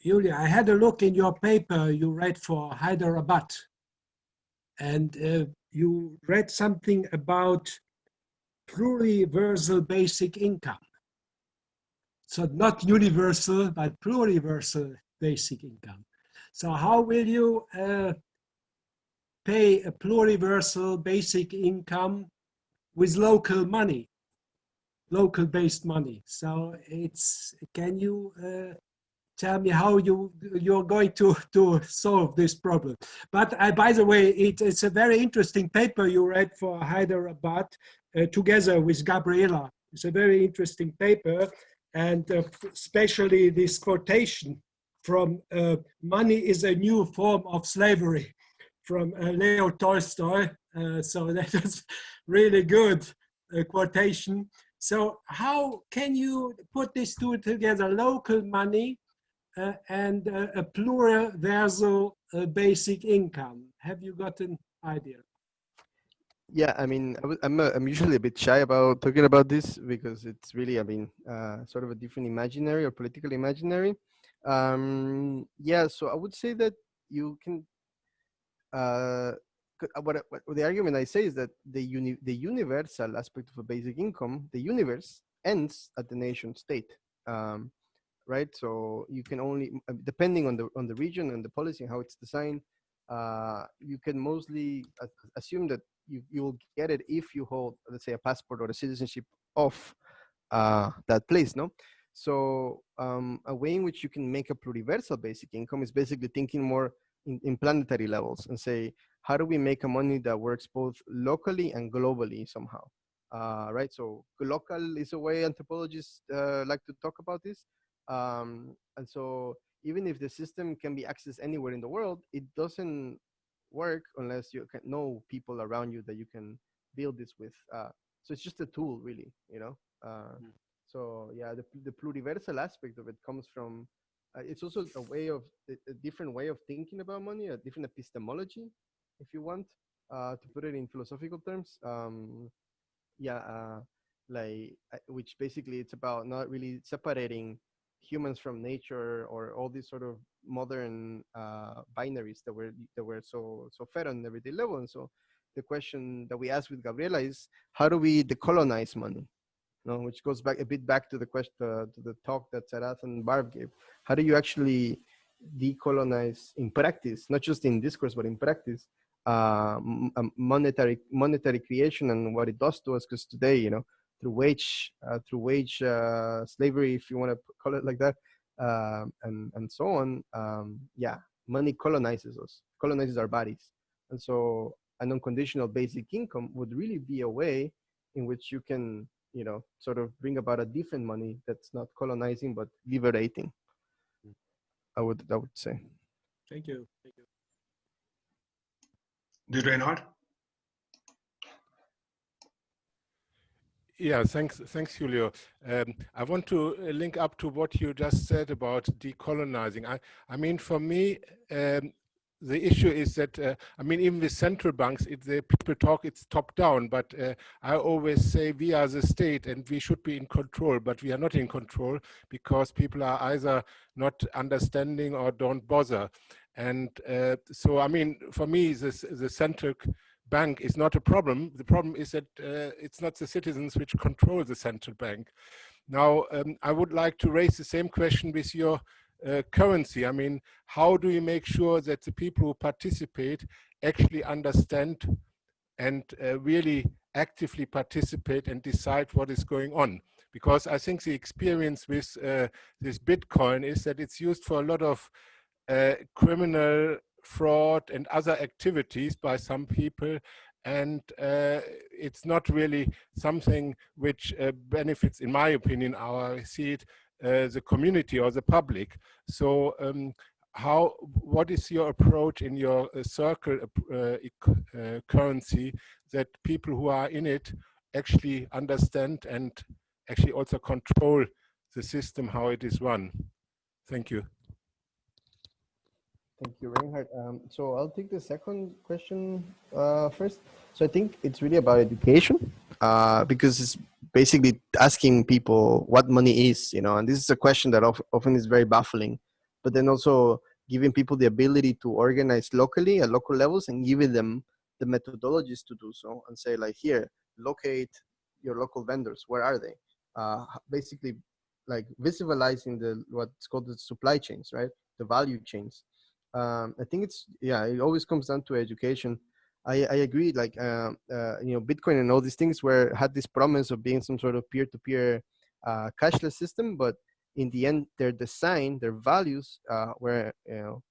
Julia, I had a look in your paper you read for Hyderabad, and you read something about pluriversal basic income. So not universal, but pluriversal basic income. So how will you pay a pluriversal basic income with local money, local based money? So can you tell me how you're going to solve this problem? But by the way, it's a very interesting paper you read for Hyderabad together with Gabriela. It's a very interesting paper, and especially this quotation from "Money is a new form of slavery" from Leo Tolstoy. So that was really good quotation. So how can you put these two together, local money and a pluriversal basic income? Have you got an idea? Yeah, I mean, I'm usually a bit shy about talking about this because it's really, I mean, sort of a different imaginary or political imaginary. Yeah, so I would say that you can. What the argument I say is that the universal aspect of a basic income, the universe ends at the nation state. Right? So you can only, depending on the region and the policy and how it's designed, you can mostly assume that you will get it if you hold, let's say, a passport or a citizenship of that place, no? So a way in which you can make a pluriversal basic income is basically thinking more in planetary levels and say, how do we make a money that works both locally and globally somehow? Right? So local is a way anthropologists like to talk about this. And so even if the system can be accessed anywhere in the world, it doesn't work unless you can know people around you that you can build this with. So it's just a tool, really, you know. So yeah, the pluriversal aspect of it comes from. It's also a different way of thinking about money, a different epistemology, if you want to put it in philosophical terms. Which basically it's about not really separating humans from nature or all these sort of modern binaries that were so fed on everyday level. And so the question that we asked with Gabriela is, how do we decolonize money? No, which goes back a bit back to the question, to the talk that Sarath and Barb gave. How do you actually decolonize in practice, not just in discourse, but in practice, monetary creation and what it does to us? Because today, you know, through wage slavery, if you want to call it like that, and so on, yeah, money colonizes us, colonizes our bodies. And so an unconditional basic income would really be a way in which you can, you know, sort of bring about a different money that's not colonizing but liberating. I would say. Thank you. Thank you. Did Reinhard? Yeah, thanks, Julio. I want to link up to what you just said about decolonizing. I mean, for me, the issue is that, I mean, even with central banks, people talk it's top down, but I always say we are the state and we should be in control, but we are not in control because people are either not understanding or don't bother. And so, I mean, for me, the central bank is not a problem. The problem is that it's not the citizens which control the central bank. Now, I would like to raise the same question with your currency. I mean, how do you make sure that the people who participate actually understand and really actively participate and decide what is going on? Because I think the experience with this Bitcoin is that it's used for a lot of criminal fraud and other activities by some people, and it's not really something which benefits, in my opinion, I see it, the community or the public. So what is your approach in your circle currency that people who are in it actually understand and actually also control the system, how it is run? Thank you. Thank you, Reinhard. So I'll take the second question first. So I think it's really about education, because it's basically asking people what money is, you know, and this is a question that often is very baffling, but then also giving people the ability to organize locally at local levels and giving them the methodologies to do so, and say like, here, locate your local vendors. Where are they? Basically, like visualizing what's called the supply chains, right? The value chains. I think it always comes down to education. I agree, like, you know, Bitcoin and all these things had this promise of being some sort of peer-to-peer cashless system, but in the end, their design, their values were, you know,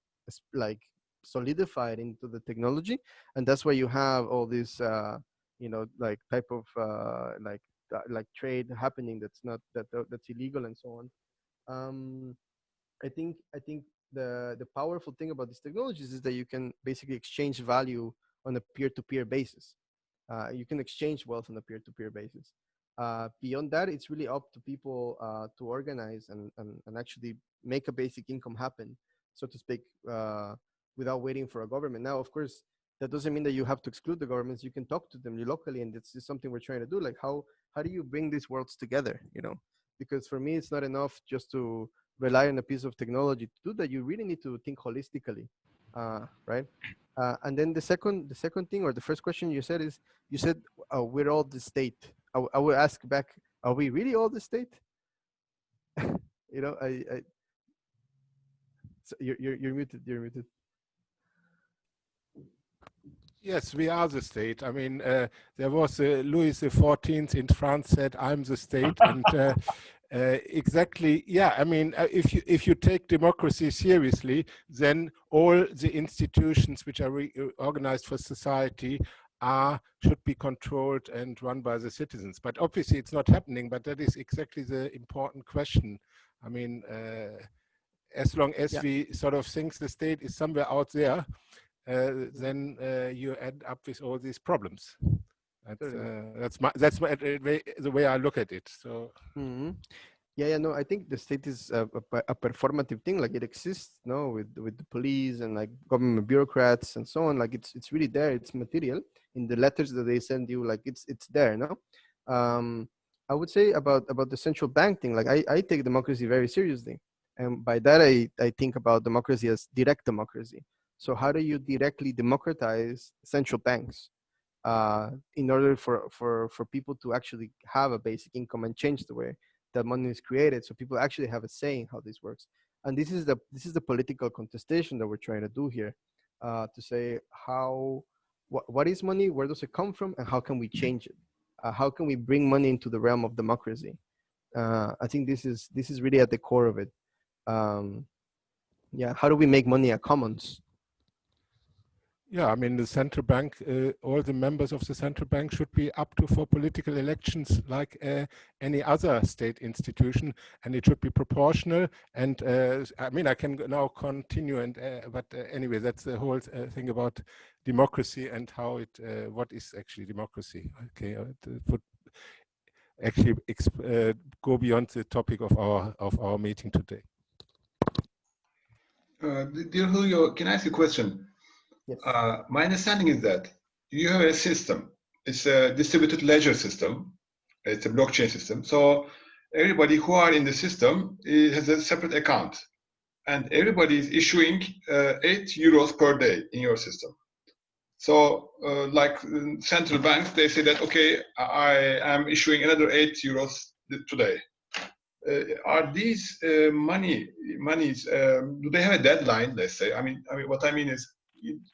like solidified into the technology. And that's why you have all this, you know, like type of like trade happening that's illegal and so on. I think the powerful thing about these technologies is that you can basically exchange value on a peer-to-peer basis. You can exchange wealth on a peer-to-peer basis. Beyond that, it's really up to people to organize and actually make a basic income happen, so to speak, without waiting for a government. Now, of course, that doesn't mean that you have to exclude the governments. You can talk to them locally, and this is something we're trying to do. Like, how do you bring these worlds together, you know? Because for me, it's not enough just to rely on a piece of technology to do that. You really need to think holistically, right? And then the second thing, or the first question you said is, you said we're all the state. I will ask back, are we really all the state? You know, so you're muted. You're muted. Yes, we are the state. I mean, there was Louis XIV in France said, "I'm the state," and exactly, yeah. I mean, if you take democracy seriously, then all the institutions which are organized for society should be controlled and run by the citizens. But obviously, it's not happening. But that is exactly the important question. I mean, as long as we sort of think the state is somewhere out there, then you end up with all these problems. That's the way I look at it. So. Mm-hmm. Yeah, no, I think the state is a performative thing. Like, it exists, no, with the police and like government bureaucrats and so on. Like, it's really there. It's material in the letters that they send you. Like, it's there, no. I would say about the central bank thing. Like, I take democracy very seriously, and by that I think about democracy as direct democracy. So how do you directly democratize central banks in order for people to actually have a basic income and change the way that money is created, so people actually have a say in how this works? And this is the political contestation that we're trying to do here, to say what is money, where does it come from, and how can we change it? How can we bring money into the realm of democracy? I think this is really at the core of it. Yeah, how do we make money a commons? Yeah, I mean, the central bank, all the members of the central bank should be up to for political elections like any other state institution, and it should be proportional. And I mean, I can now continue, and but anyway, that's the whole thing about democracy and how what is actually democracy. Okay, it would actually go beyond the topic of our meeting today. Dear Julio, can I ask you a question? Yes. My understanding is that you have a system. It's a distributed ledger system. It's a blockchain system. So everybody who are in the system has a separate account, and everybody is issuing 8 euros per day in your system. So like central banks, they say that, okay, I am issuing another 8 euros today. Are these monies, do they have a deadline, let's say? I mean, what I mean is,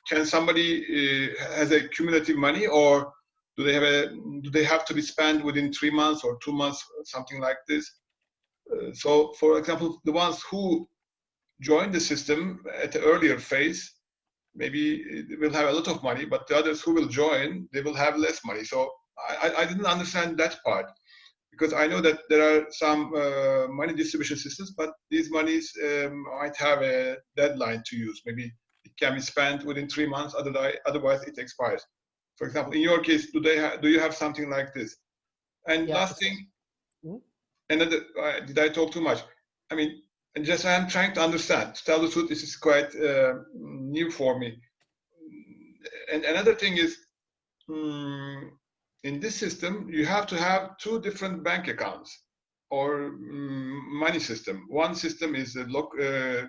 can somebody has a cumulative money, or do they have to be spent within 3 months or 2 months, something like this? So, for example, the ones who join the system at the earlier phase, maybe they will have a lot of money, but the others who will join, they will have less money. So I didn't understand that part. Because I know that there are some money distribution systems, but these monies might have a deadline to use. Maybe it can be spent within 3 months, otherwise it expires. For example, in your case, do you have something like this? And Yeah, last thing, another, did I talk too much? I mean, and just I'm trying to understand. To tell the truth, this is quite new for me. And another thing is, in this system, you have to have 2 different bank accounts or money system. One system is a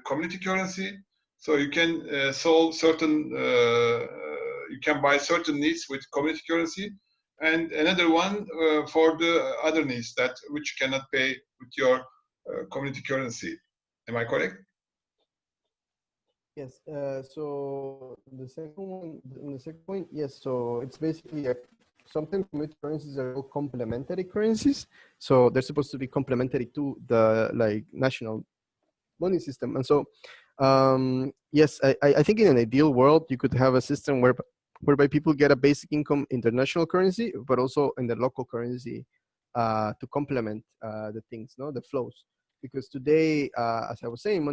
community currency, so you can solve certain, you can buy certain needs with community currency, and another one for the other needs which you cannot pay with your community currency. Am I correct? Yes. So the second point, yes. So it's basically sometimes community currencies are called complementary currencies. So they're supposed to be complementary to the national money system. And so, yes, I think in an ideal world you could have a system whereby people get a basic income international currency, but also in the local currency to complement the things, the flows. Because today, as I was saying,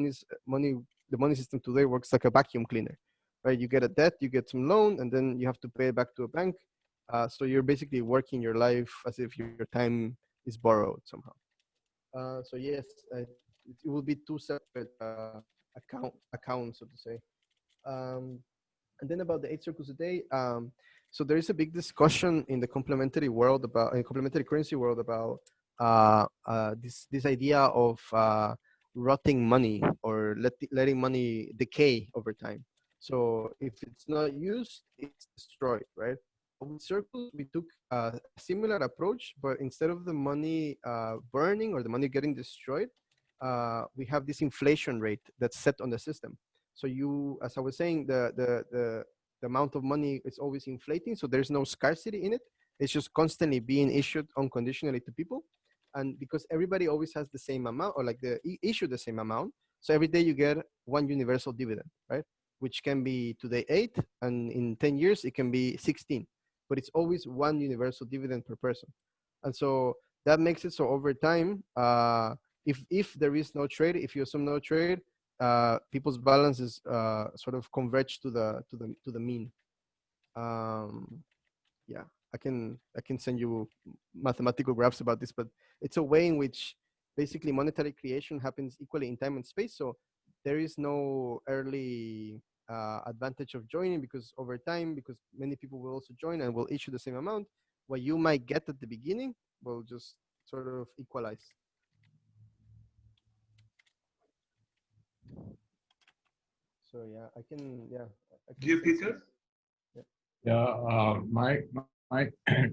the money system today works like a vacuum cleaner, right? You get a debt, you get some loan, and then you have to pay it back to a bank. So you're basically working your life as if your time is borrowed somehow. So yes, it will be 2 separate accounts, so to say. And then about the 8 circles a day. So there is a big discussion in the complementary currency world about this idea of rotting money or letting money decay over time. So if it's not used, it's destroyed, right? With circles, we took a similar approach, but instead of the money burning or the money getting destroyed, we have this inflation rate that's set on the system. So as I was saying, the amount of money is always inflating. So there's no scarcity in it. It's just constantly being issued unconditionally to people. And because everybody always has the same amount, or issue the same amount. So every day you get one universal dividend, right? Which can be today 8, and in 10 years, it can be 16. But it's always one universal dividend per person. And so that makes it so over time, if there is no trade, if you assume no trade, people's balances sort of converge to the mean. Yeah, I can send you mathematical graphs about this, but it's a way in which basically monetary creation happens equally in time and space. So there is no early advantage of joining, because over time, because many people will also join and will issue the same amount, what you might get at the beginning will just sort of equalize. So yeah, I can. Do you, Peter? Yeah, my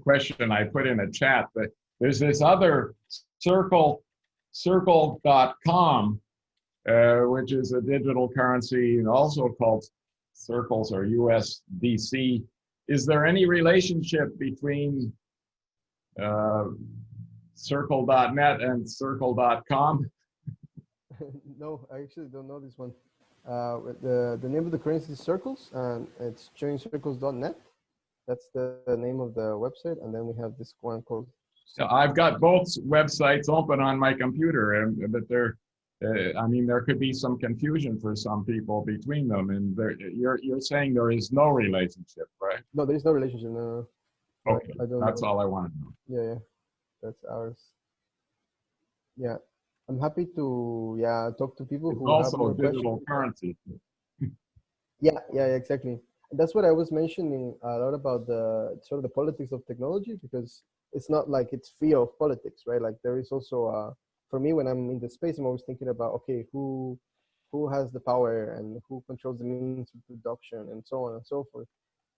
question I put in a chat, but there's this other circle.com, which is a digital currency and also called Circles or USDC. Is there any relationship between circle.net and circle.com? No, I actually don't know this one. The name of the currency is Circles, and it's joincircles.net. That's the name of the website, and then we have this one called. So I've got both websites open on my computer, but I mean, there could be some confusion for some people between them, and you're saying there is no relationship, right? No, there is no relationship. No. Okay, that's all I want to know. Yeah, that's ours. Yeah, I'm happy to talk to people who have more questions. Also digital currency. Yeah, exactly. That's what I was mentioning a lot about the sort of the politics of technology, because it's not like it's free of politics, right? Like there is also for me, when I'm in the space, I'm always thinking about, okay, who has the power and who controls the means of production and so on and so forth.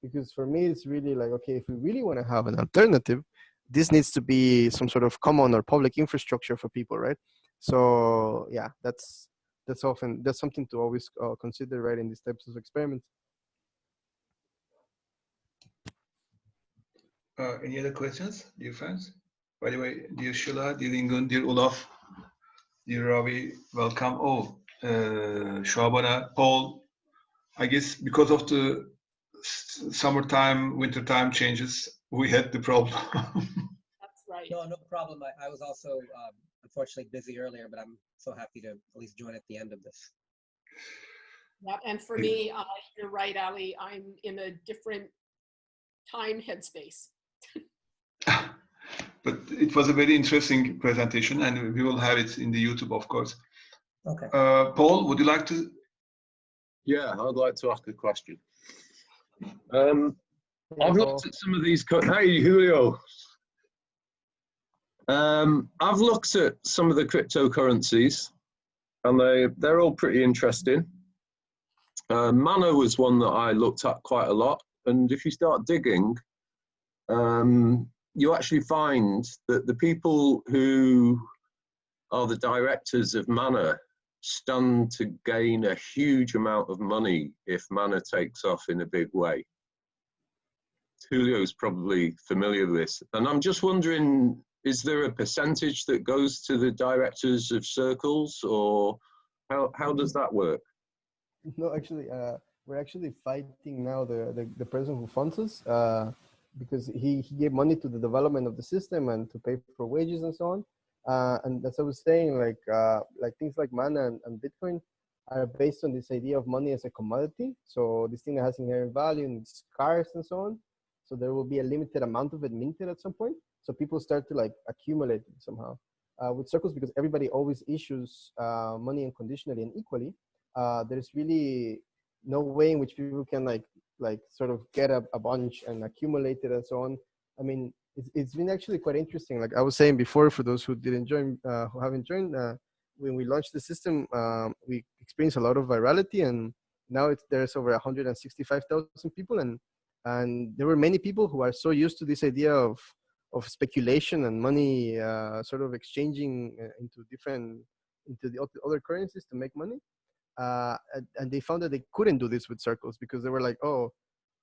Because for me, it's really like, okay, if we really want to have an alternative, this needs to be some sort of common or public infrastructure for people, right? So yeah, that's something to always consider, right, in these types of experiments. Any other questions, dear friends? By the way, dear Shila, dear Ingun, dear Olaf, dear Ravi, welcome all. Shwabana, Paul, I guess because of the summertime, wintertime changes, we had the problem. That's right. No, no problem. I was also unfortunately busy earlier, but I'm so happy to at least join at the end of this. Yeah, and for me, you're right, Ali. I'm in a different time headspace. But it was a very interesting presentation, and we will have it in the YouTube, of course. Okay. Paul, would you like to? Yeah, I'd like to ask a question. I've looked at some of these. Hey, Julio. I've looked at some of the cryptocurrencies, and they're all pretty interesting. Mana was one that I looked at quite a lot, and if you start digging, you actually find that the people who are the directors of Mana stand to gain a huge amount of money if Mana takes off in a big way. Julio's probably familiar with this, and I'm just wondering, is there a percentage that goes to the directors of circles, or how does that work? No, actually, we're actually fighting now the person who funds us because he gave money to the development of the system and to pay for wages and so on. And as I was saying, like things like Mana and Bitcoin are based on this idea of money as a commodity. So this thing that has inherent value and it's scarce and so on. So there will be a limited amount of it minted at some point. So people start to like accumulate it somehow. With circles, because everybody always issues money unconditionally and equally, there's really no way in which people can like sort of get a bunch and accumulate it and so on. I mean, it's been actually quite interesting. Like I was saying before, for those who didn't join, who haven't joined, when we launched the system, we experienced a lot of virality, and now there's over 165,000 people, and there were many people who are so used to this idea of speculation and money sort of exchanging into the other currencies to make money. And they found that they couldn't do this with circles because they were like, oh,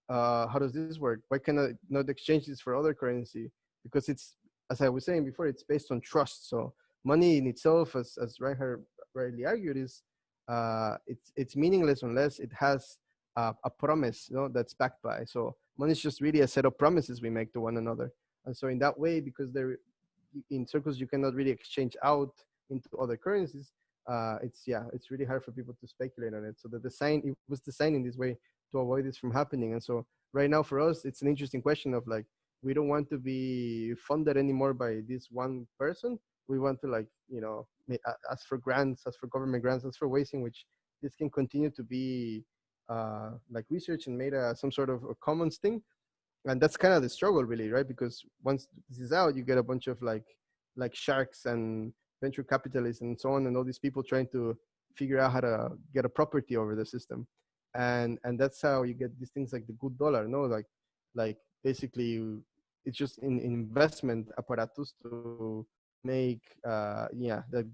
how does this work? Why can I not exchange this for other currency? Because it's, as I was saying before, it's based on trust. So money in itself, as Reinhard rightly argued, is it's meaningless unless it has a promise, that's backed by. So money is just really a set of promises we make to one another. And so in that way, because in circles you cannot really exchange out into other currencies, it's really hard for people to speculate on it. So it was designed in this way to avoid this from happening. And so right now for us, it's an interesting question of like, we don't want to be funded anymore by this one person. We want to ask for grants, ask for government grants, ask for ways in which this can continue to be like research and made some sort of a commons thing. And that's kind of the struggle really, right? Because once this is out, you get a bunch of like sharks and venture capitalists and so on, and all these people trying to figure out how to get a property over the system. And that's how you get these things like the good dollar, like basically it's just an investment apparatus to make, that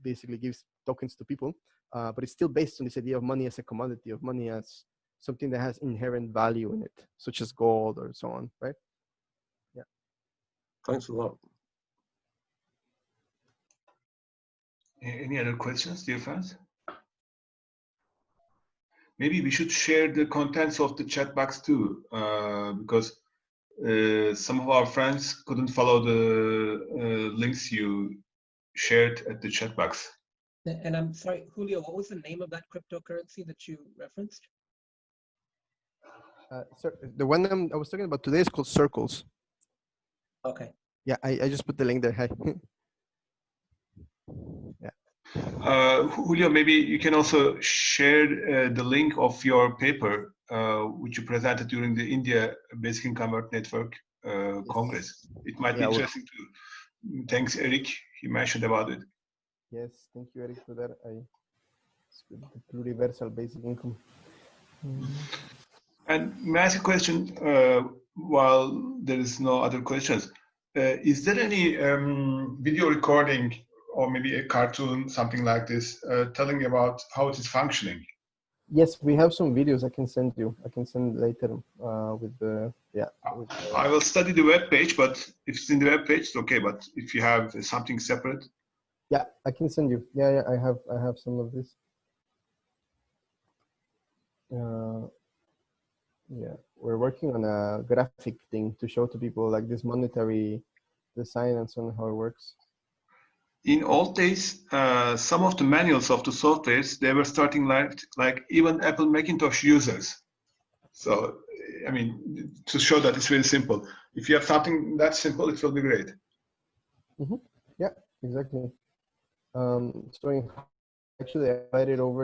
basically gives tokens to people. But it's still based on this idea of money as a commodity, of money as something that has inherent value in it, such as gold or so on, right? Yeah. Thanks a lot. Any other questions, dear friends? Maybe we should share the contents of the chat box too, because some of our friends couldn't follow the links you shared at the chat box. And I'm sorry, Julio, what was the name of that cryptocurrency that you referenced? So the one I was talking about today is called Circles. Okay. Yeah, I just put the link there. Hi. Yeah. Julio, maybe you can also share the link of your paper, which you presented during the India Basic Income Network Congress. It might be interesting too. Thanks, Eric. He mentioned about it. Yes, thank you, Eric, for that. It's the pluriversal basic income. And may I ask a question while there is no other questions? Is there any video recording or maybe a cartoon, something like this, telling about how it is functioning? Yes, we have some videos I can send you. I can send later with the, I will study the web page, but if it's in the web page, it's okay. But if you have something separate. Yeah, I can send you. Yeah, I have some of this. Yeah, we're working on a graphic thing to show to people like this monetary design and so on, how it works? In old days, some of the manuals of the softwares, they were starting like even Apple Macintosh users. So, I mean, to show that it's very simple. If you have something that simple, it will be great. Mm-hmm. Yeah, exactly. So actually, I invited over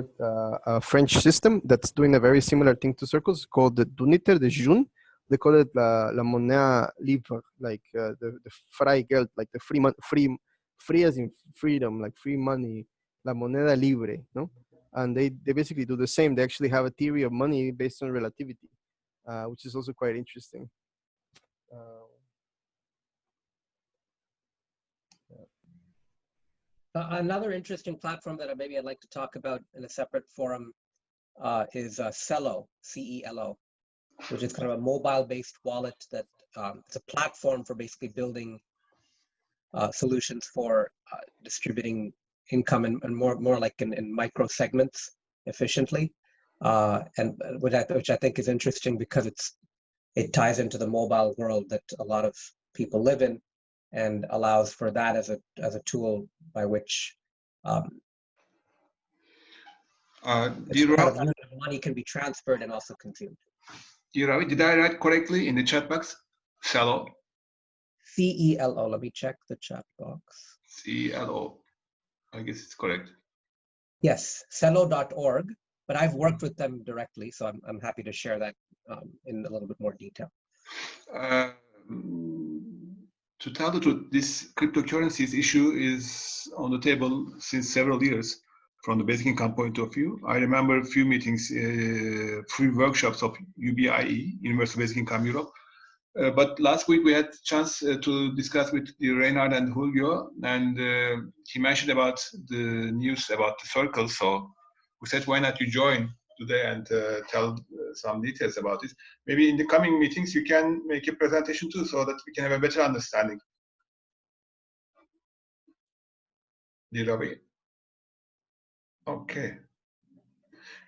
a French system that's doing a very similar thing to Circles called the Duniter de June. They call it la monnaie libre, like the Freigeld, like the free as in freedom, like free money, la moneda libre, no? And they basically do the same. They actually have a theory of money based on relativity, which is also quite interesting. Another interesting platform that maybe I'd like to talk about in a separate forum is Celo, C-E-L-O, which is kind of a mobile-based wallet that it's a platform for basically building solutions for distributing income and more like in micro segments efficiently, and which I think is interesting because it ties into the mobile world that a lot of people live in, and allows for that as a tool by which money can be transferred and also consumed. Ravi, did I write correctly in the chat box? Celo. C-E-L-O. Let me check the chat box. C-E-L-O. I guess it's correct. Yes, Celo.org. But I've worked with them directly, so I'm happy to share that in a little bit more detail. To tell the truth, this cryptocurrencies issue is on the table since several years from the basic income point of view. I remember a few meetings, free workshops of UBI, Universal Basic Income Europe. But last week we had a chance to discuss with Reynard and Julio, and he mentioned about the news about the circle. So we said, why not you join today and tell some details about it. Maybe in the coming meetings you can make a presentation too, so that we can have a better understanding. Okay.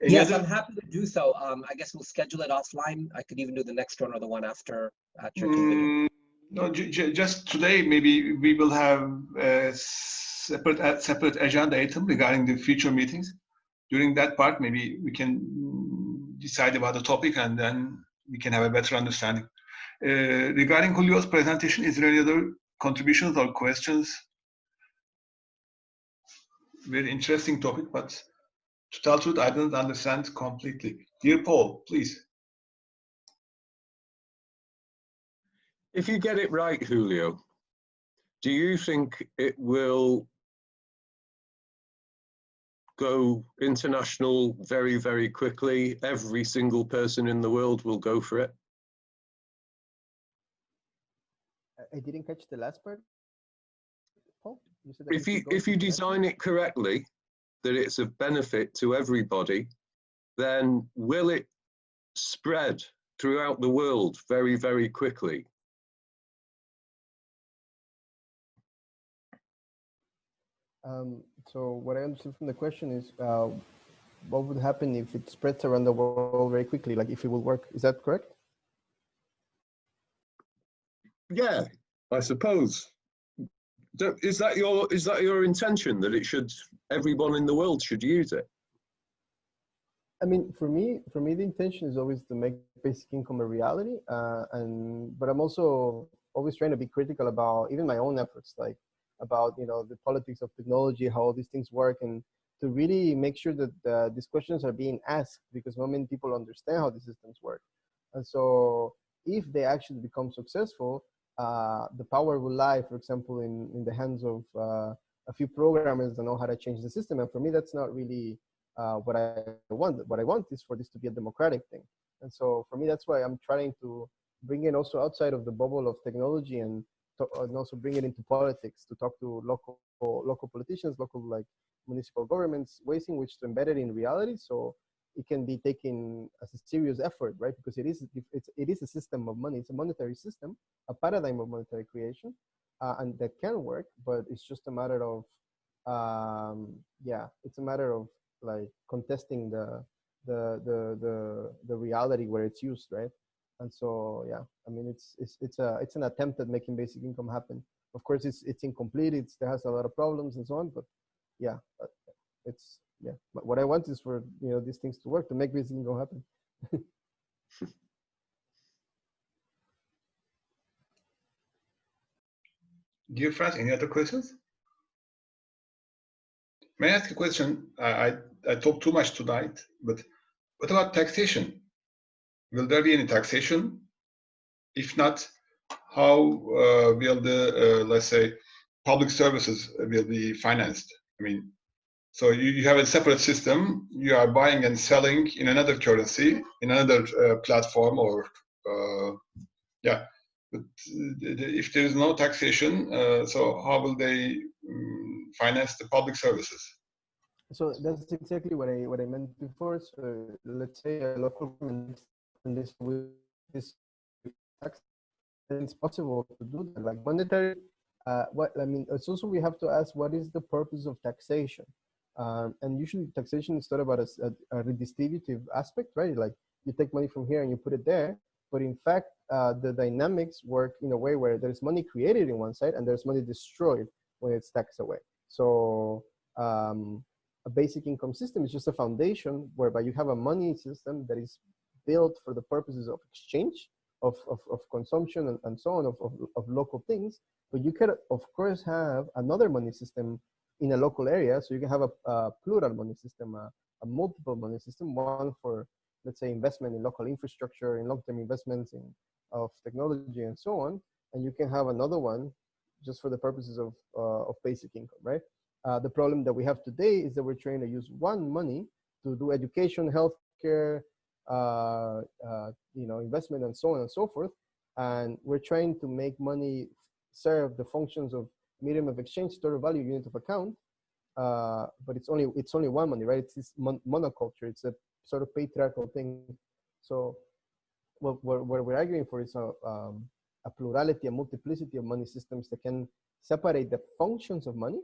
Yes, I'm happy to do so. I guess we'll schedule it offline. I could even do the next one or the one after at your convenience. No, just today maybe we will have a separate agenda item regarding the future meetings. During that part, maybe we can decide about the topic and then we can have a better understanding. Regarding Julio's presentation, is there any other contributions or questions? Very interesting topic, but to tell the truth, I didn't understand completely. Dear Paul, please. If you get it right, Julio, do you think it will go international very, very quickly? Every single person in the world will go for it? I didn't catch the last part. Paul, you said that if you design it correctly, that it's of benefit to everybody, then will it spread throughout the world very, very quickly? So what I understood from the question is, what would happen if it spreads around the world very quickly? Like if it will work, is that correct? Yeah, I suppose. Is that your intention, that it should, everyone in the world should use it? I mean, for me, the intention is always to make basic income a reality, but I'm also always trying to be critical about even my own efforts, like about the politics of technology, how all these things work, and to really make sure that these questions are being asked, because not many people understand how the systems work. And so, if they actually become successful, the power will lie, for example, in the hands of a few programmers that know how to change the system. And for me, that's not really what I want. What I want is for this to be a democratic thing. And so for me, that's why I'm trying to bring it also outside of the bubble of technology and also bring it into politics, to talk to local politicians, local like municipal governments, ways in which to embed it in reality, so it can be taken as a serious effort, right? Because it is a system of money. It's a monetary system, a paradigm of monetary creation, and that can work. But it's just a matter of, it's a matter of like contesting the reality where it's used, right? And so, yeah, I mean, it's an attempt at making basic income happen. Of course, it's incomplete. It has a lot of problems and so on. But yeah, it's yeah. But what I want is for these things to work, to make this thing go happen. Dear friends, any other questions? May I ask a question? I talked too much tonight, but what about taxation? Will there be any taxation? If not, how will the, let's say, public services will be financed? I mean, so you have a separate system, you are buying and selling in another currency, in another platform, or, yeah. But if there is no taxation, so how will they finance the public services? So that's exactly what I meant before. So let's say a local government and this with this tax, then it's possible to do that. Like monetary, it's also we have to ask what is the purpose of taxation, and usually taxation is thought about as a redistributive aspect, right? Like you take money from here and you put it there, but in fact, the dynamics work in a way where there's money created in one side and there's money destroyed when it's taxed away. So a basic income system is just a foundation whereby you have a money system that is built for the purposes of exchange, of consumption and so on, of local things. But you can, of course, have another money system in a local area. So you can have a plural money system, a multiple money system, one for, let's say, investment in local infrastructure, in long-term investments of technology and so on. And you can have another one just for the purposes of basic income, right? The problem that we have today is that we're trying to use one money to do education, healthcare, investment, and so on and so forth. And we're trying to make money serve the functions of medium of exchange, total value, unit of account. But it's only one money, right? It's this monoculture. It's a sort of patriarchal thing. So what we're arguing for is a plurality, a multiplicity of money systems that can separate the functions of money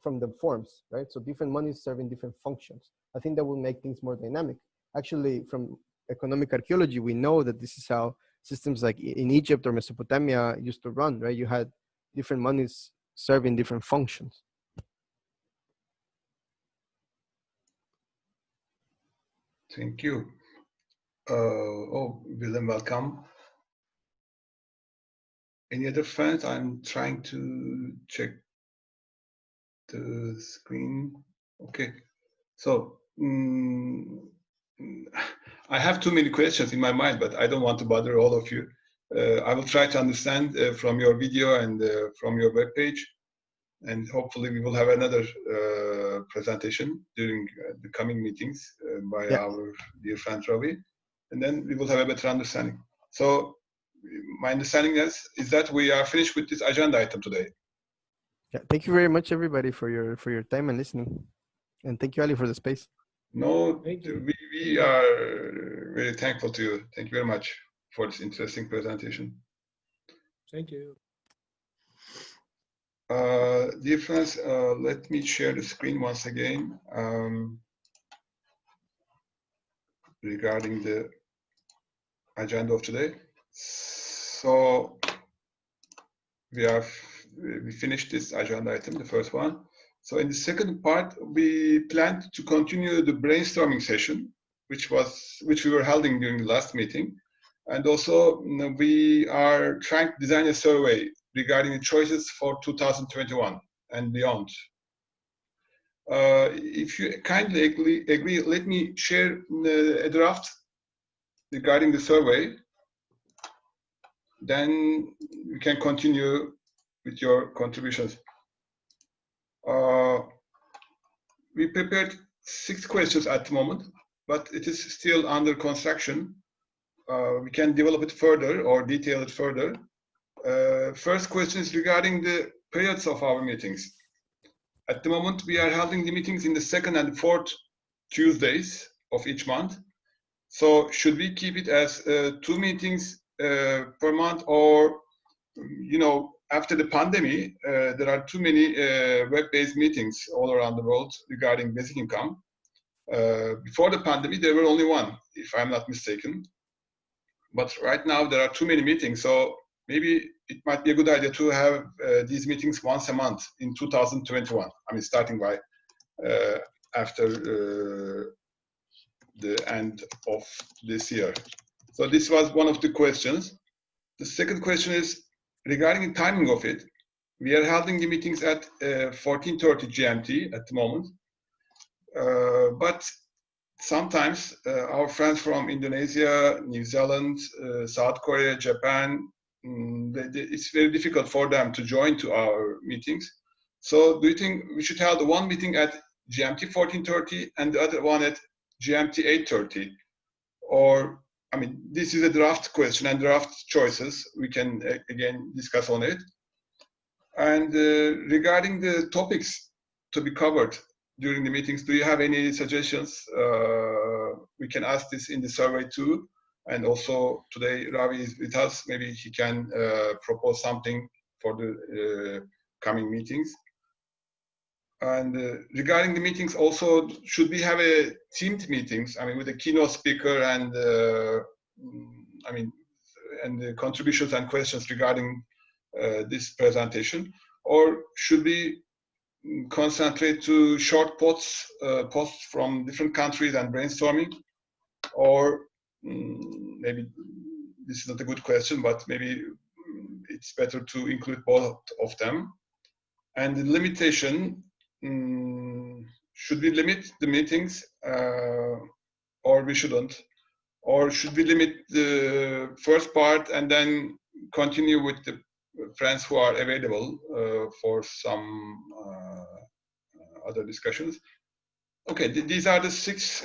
from the forms, right? So different monies serving different functions. I think that will make things more dynamic. Actually, from economic archaeology, we know that this is how systems like in Egypt or Mesopotamia used to run, right? You had different monies serving different functions. Thank you. Willem, welcome. Any other friends? I'm trying to check the screen. Okay. So I have too many questions in my mind, but I don't want to bother all of you. I will try to understand from your video and from your webpage, and hopefully we will have another presentation during the coming meetings by our dear friend Ravi, and then we will have a better understanding. So my understanding is that we are finished with this agenda item today. Yeah, thank you very much, everybody, for your time and listening, and thank you, Ali, for the space. No, we are very thankful to you. Thank you very much for this interesting presentation. Thank you. Dear friends, let me share the screen once again regarding the agenda of today. So we finished this agenda item, the first one. So in the second part, we planned to continue the brainstorming session, which we were holding during the last meeting. And also we are trying to design a survey regarding the choices for 2021 and beyond. If you kindly agree, let me share a draft regarding the survey. Then we can continue with your contributions. We prepared 6 questions at the moment, but it is still under construction. We can develop it further or detail it further. First question is regarding the periods of our meetings. At the moment, we are holding the meetings in the 2nd and 4th Tuesdays of each month. So should we keep it as 2 meetings per month, or, after the pandemic, there are too many web-based meetings all around the world regarding basic income. Before the pandemic, there were only one, if I'm not mistaken. But right now, there are too many meetings. So maybe it might be a good idea to have these meetings once a month in 2021. I mean, starting by after the end of this year. So this was one of the questions. The second question is regarding the timing of it. We are holding the meetings at 14:30 GMT at the moment, but sometimes our friends from Indonesia, New Zealand, South Korea, Japan, it's very difficult for them to join to our meetings. So do you think we should have the one meeting at GMT 14:30 and the other one at GMT 8:30? Or, I mean, this is a draft question and draft choices. We can again discuss on it. And regarding the topics to be covered during the meetings, do you have any suggestions? We can ask this in the survey too. And also today, Ravi is with us. Maybe he can propose something for the coming meetings. And regarding the meetings, also, should we have a teamed meetings? I mean, with a keynote speaker and I mean, and the contributions and questions regarding this presentation, or should we concentrate to short posts from different countries and brainstorming? Or maybe this is not a good question, but maybe it's better to include both of them. And the limitation, should we limit the meetings or we shouldn't? Or should we limit the first part and then continue with the friends who are available for some other discussions? Okay, these are the six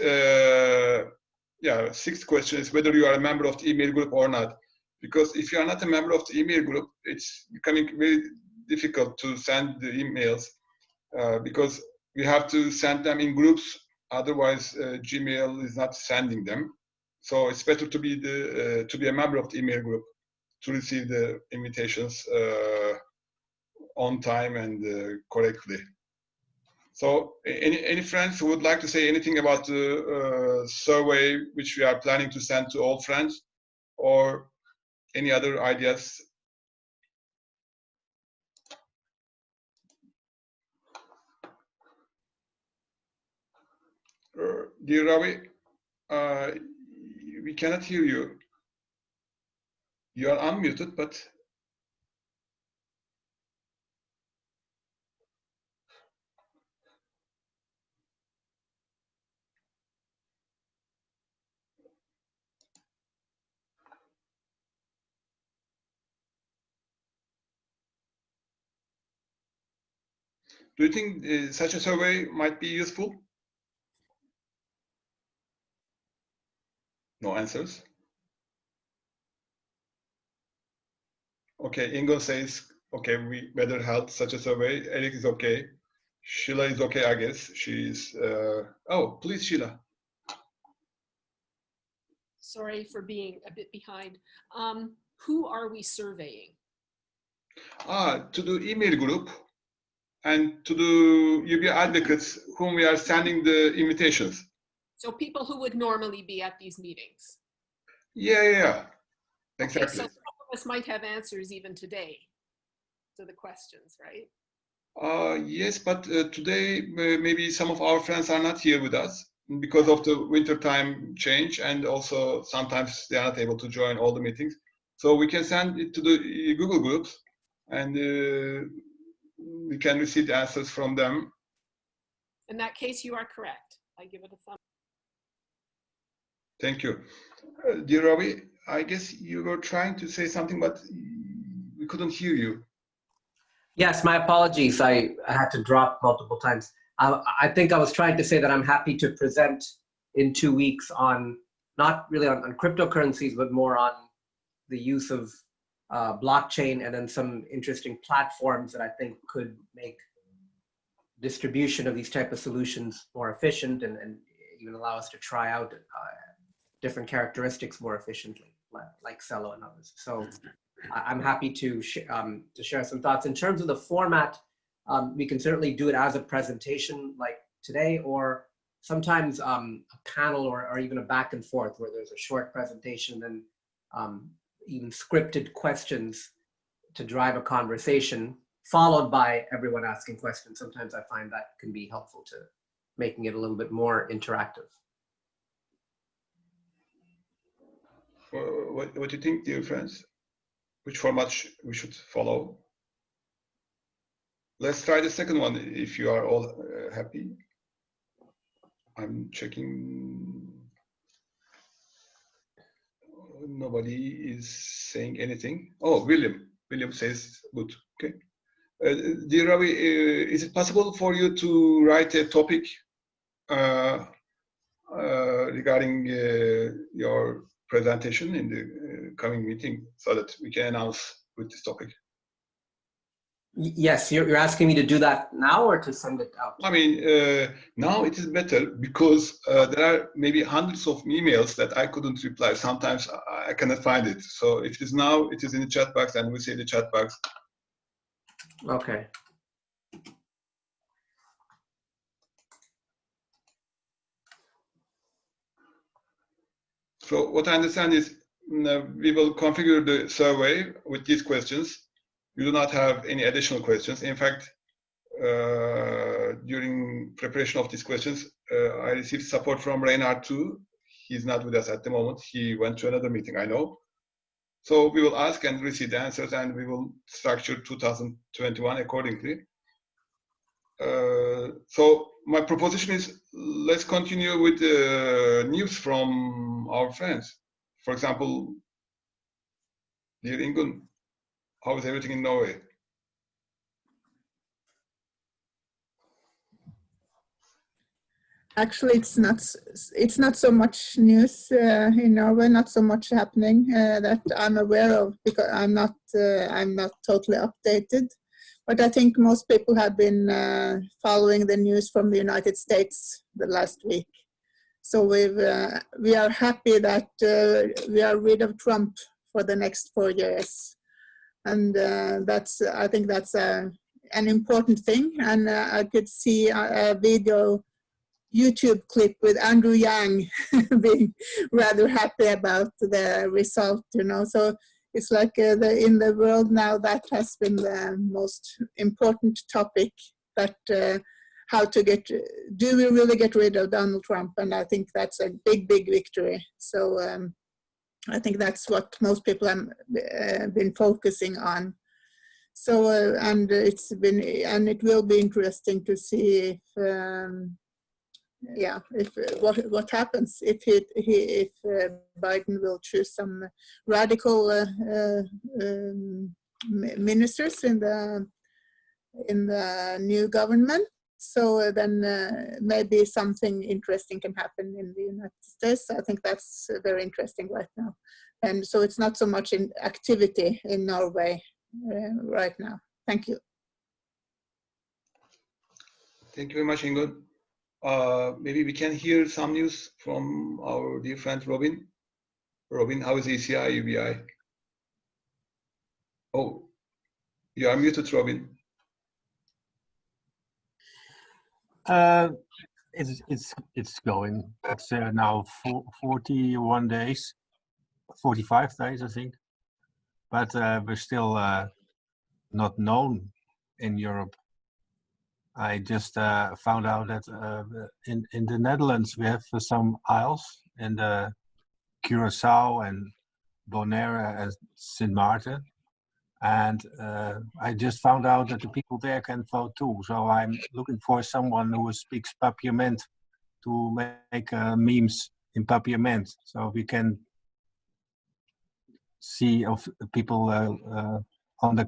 questions, whether you are a member of the email group or not. Because if you are not a member of the email group, it's becoming very difficult to send the emails because we have to send them in groups. Otherwise, Gmail is not sending them. So it's better to be a member of the email group to receive the invitations on time and correctly. So any friends who would like to say anything about the survey which we are planning to send to all friends, or any other ideas? Dear Ravi, we cannot hear you. You are unmuted, but do you think such a survey might be useful? No answers. Okay, Ingo says, okay, we better held such a survey. Eric is okay. Sheila is okay, I guess. She's, oh, please, Sheila. Sorry for being a bit behind. Who are we surveying? To the email group and to the UBI advocates whom we are sending the invitations. So people who would normally be at these meetings. Yeah. Exactly. Okay, so some of us might have answers even today to the questions, right? Yes, but today maybe some of our friends are not here with us because of the winter time change, and also sometimes they are not able to join all the meetings. So we can send it to the Google groups, and we can receive the answers from them. In that case, you are correct. I give it a thumb. Thank you. Dear Robbie, I guess you were trying to say something, but we couldn't hear you. Yes, my apologies. I had to drop multiple times. I think I was trying to say that I'm happy to present in 2 weeks on, not really on cryptocurrencies, but more on the use of blockchain, and then some interesting platforms that I think could make distribution of these type of solutions more efficient, and even allow us to try out different characteristics more efficiently, like Cello and others. So I'm happy to share some thoughts. In terms of the format, we can certainly do it as a presentation like today, or sometimes a panel, or even a back and forth where there's a short presentation, then even scripted questions to drive a conversation, followed by everyone asking questions. Sometimes I find that can be helpful to making it a little bit more interactive. What do you think, dear friends? Which format we should follow? Let's try the second one if you are all happy. I'm checking. Nobody is saying anything. Oh, William. William says good. Okay. Dear Ravi, is it possible for you to write a topic regarding your presentation in the coming meeting so that we can announce with this topic? Yes, you're asking me to do that now or to send it out? I mean, now it is better because there are maybe hundreds of emails that I couldn't reply. Sometimes I cannot find it. So if it is now, it is in the chat box and we say the chat box. Okay. So what I understand is we will configure the survey with these questions. You do not have any additional questions. In fact, during preparation of these questions, I received support from Reinhard too. He's not with us at the moment. He went to another meeting, I know. So we will ask and receive the answers and we will structure 2021 accordingly. So my proposition is let's continue with the news from our friends. For example, dear Ingun, how is everything in Norway? Actually, it's not so much news in Norway, not so much happening that I'm aware of, because I'm not totally updated. But I think most people have been following the news from the United States the last week. So we are happy that we are rid of Trump for the next 4 years, and I think that's an important thing. And I could see a video YouTube clip with Andrew Yang being rather happy about the result, you know. So it's like in the world now, that has been the most important topic, that how to do we really get rid of Donald Trump? And I think that's a big, big victory. So I think that's what most people have been focusing on. So and it will be interesting to see if what happens if Biden will choose some radical ministers in the new government. So then maybe something interesting can happen in the United States. I think that's very interesting right now. And so it's not so much in activity in Norway right now. Thank you. Thank you very much, Ingun. Maybe we can hear some news from our dear friend Robin. Robin, how is ECI, UBI? Oh, you are muted, Robin. It's going. It's now 41 days, 45 days, I think. But we're still not known in Europe. I just found out that in the Netherlands we have some isles, in the Curacao and Bonaire and Sint Maarten, and I just found out that the people there can vote too. So I'm looking for someone who speaks Papiament to make memes in Papiament, so we can see of people on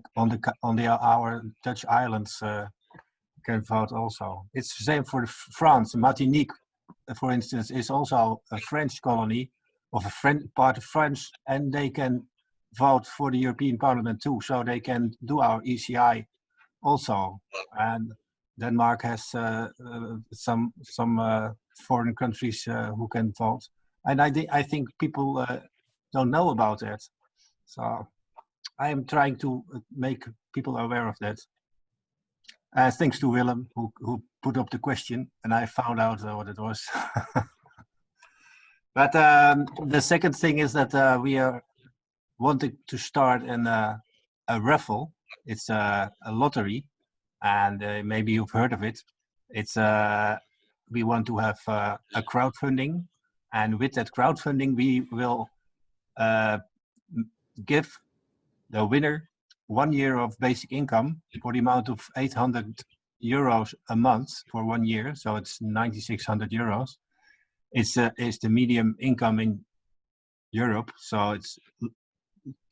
our Dutch islands can vote also. It's the same for France. Martinique, for instance, is also a French colony of a part of France, and they can vote for the European Parliament too, so they can do our ECI also. And Denmark has some foreign countries who can vote, and I think people don't know about that. So I am trying to make people aware of that. Thanks to Willem, who put up the question, and I found out what it was. But the second thing is that we are wanted to start a raffle. It's a lottery, and maybe you've heard of it. It's we want to have a crowdfunding, and with that crowdfunding, we will give the winner 1 year of basic income for the amount of €800 a month for 1 year. So it's €9,600. It's the medium income in Europe, so it's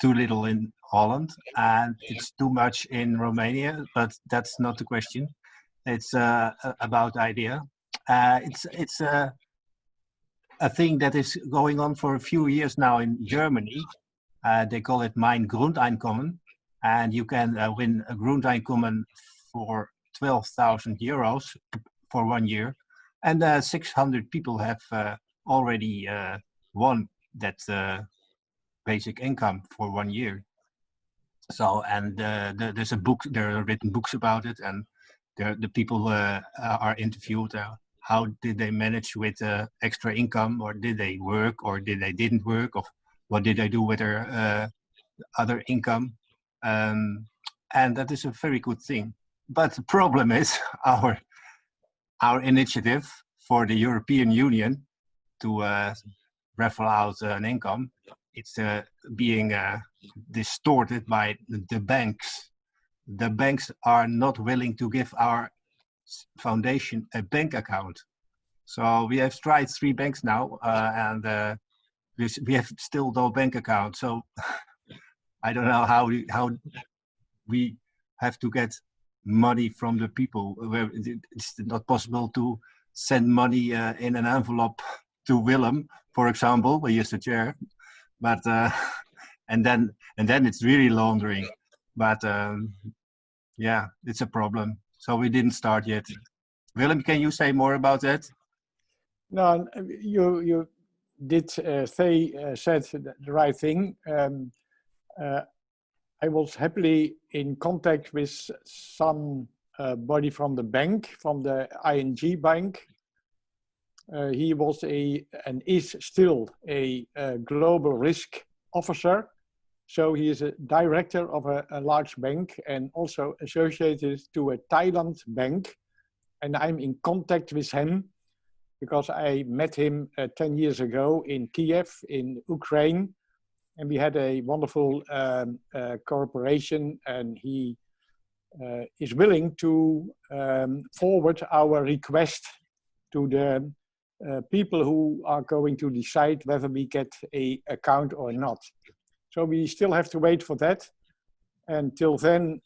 too little in Holland, and it's too much in Romania. But that's not the question. It's about idea. It's a thing that is going on for a few years now in Germany. They call it Mein Grundeinkommen, and you can win a Grundeinkommen for €12,000 for 1 year, and 600 people have already won that basic income for 1 year. So, and there's a book. There are written books about it, and the people are interviewed. How did they manage with extra income, or did they work, or did they didn't work, or what did they do with their other income? And that is a very good thing. But the problem is our initiative for the European Union to raffle out an income. It's being distorted by the banks. The banks are not willing to give our foundation a bank account. So we have tried 3 banks now, and we have still no bank account. So I don't know how we have to get money from the people. It's not possible to send money in an envelope to Willem, for example, he is the chair. But and then it's really laundering. But yeah, it's a problem. So we didn't start yet. Willem, can you say more about that? No, you did said the right thing. I was happily in contact with somebody from the bank, from the ING bank. He was and is still a global risk officer. So he is a director of a large bank and also associated to a Thailand bank. And I'm in contact with him because I met him 10 years ago in Kiev, in Ukraine. And we had a wonderful cooperation, and he is willing to forward our request to the people who are going to decide whether we get an account or not. So we still have to wait for that. Until then,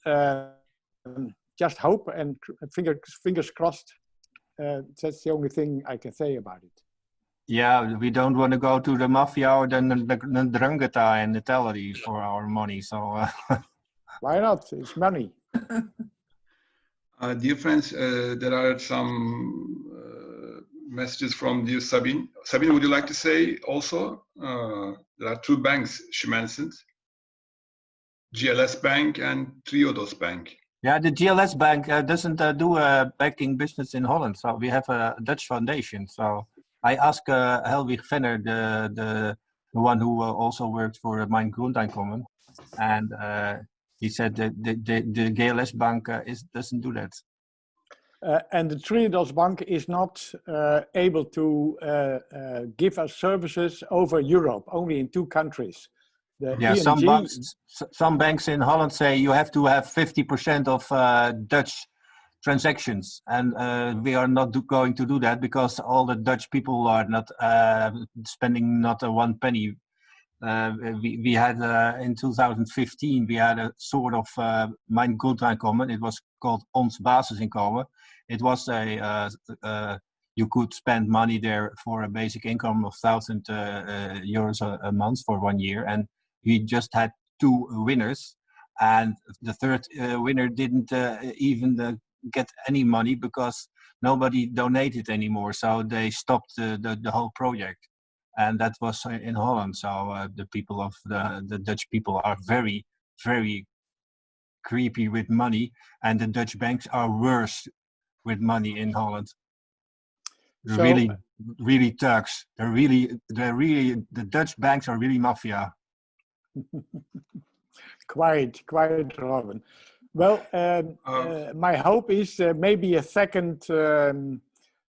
just hope and fingers crossed. That's the only thing I can say about it. Yeah, we don't want to go to the mafia or the Ndrangheta in Italy for our money. So why not? It's money. Dear friends, there are some messages from dear Sabine. Sabine, would you like to say also? There are 2 banks she mentioned, GLS Bank and Triodos Bank. Yeah, the GLS Bank doesn't do banking business in Holland. So we have a Dutch foundation. So I asked Helwig Venner, the one who also worked for Mein Grundeinkommen, and he said that the GLS Bank doesn't do that. And the Triodos Bank is not able to give us services over Europe, only in 2 countries. Yeah, some banks in Holland say you have to have 50% of Dutch transactions, and we are not going to do that because all the Dutch people are not spending not a 1 penny. We had in 2015 we had a sort of Mijn Grundeinkommen. It was called Ons Basisinkomen. It was you could spend money there for a basic income of €1,000 a month for 1 year, and we just had 2 winners, and the 3rd winner didn't even get any money because nobody donated anymore. So they stopped the whole project, and that was in Holland. So the people of the Dutch people are very, very creepy with money, and the Dutch banks are worse with money in Holland. They're really thugs. They're really the Dutch banks are really mafia. Quite, Robin. Well, my hope is maybe a second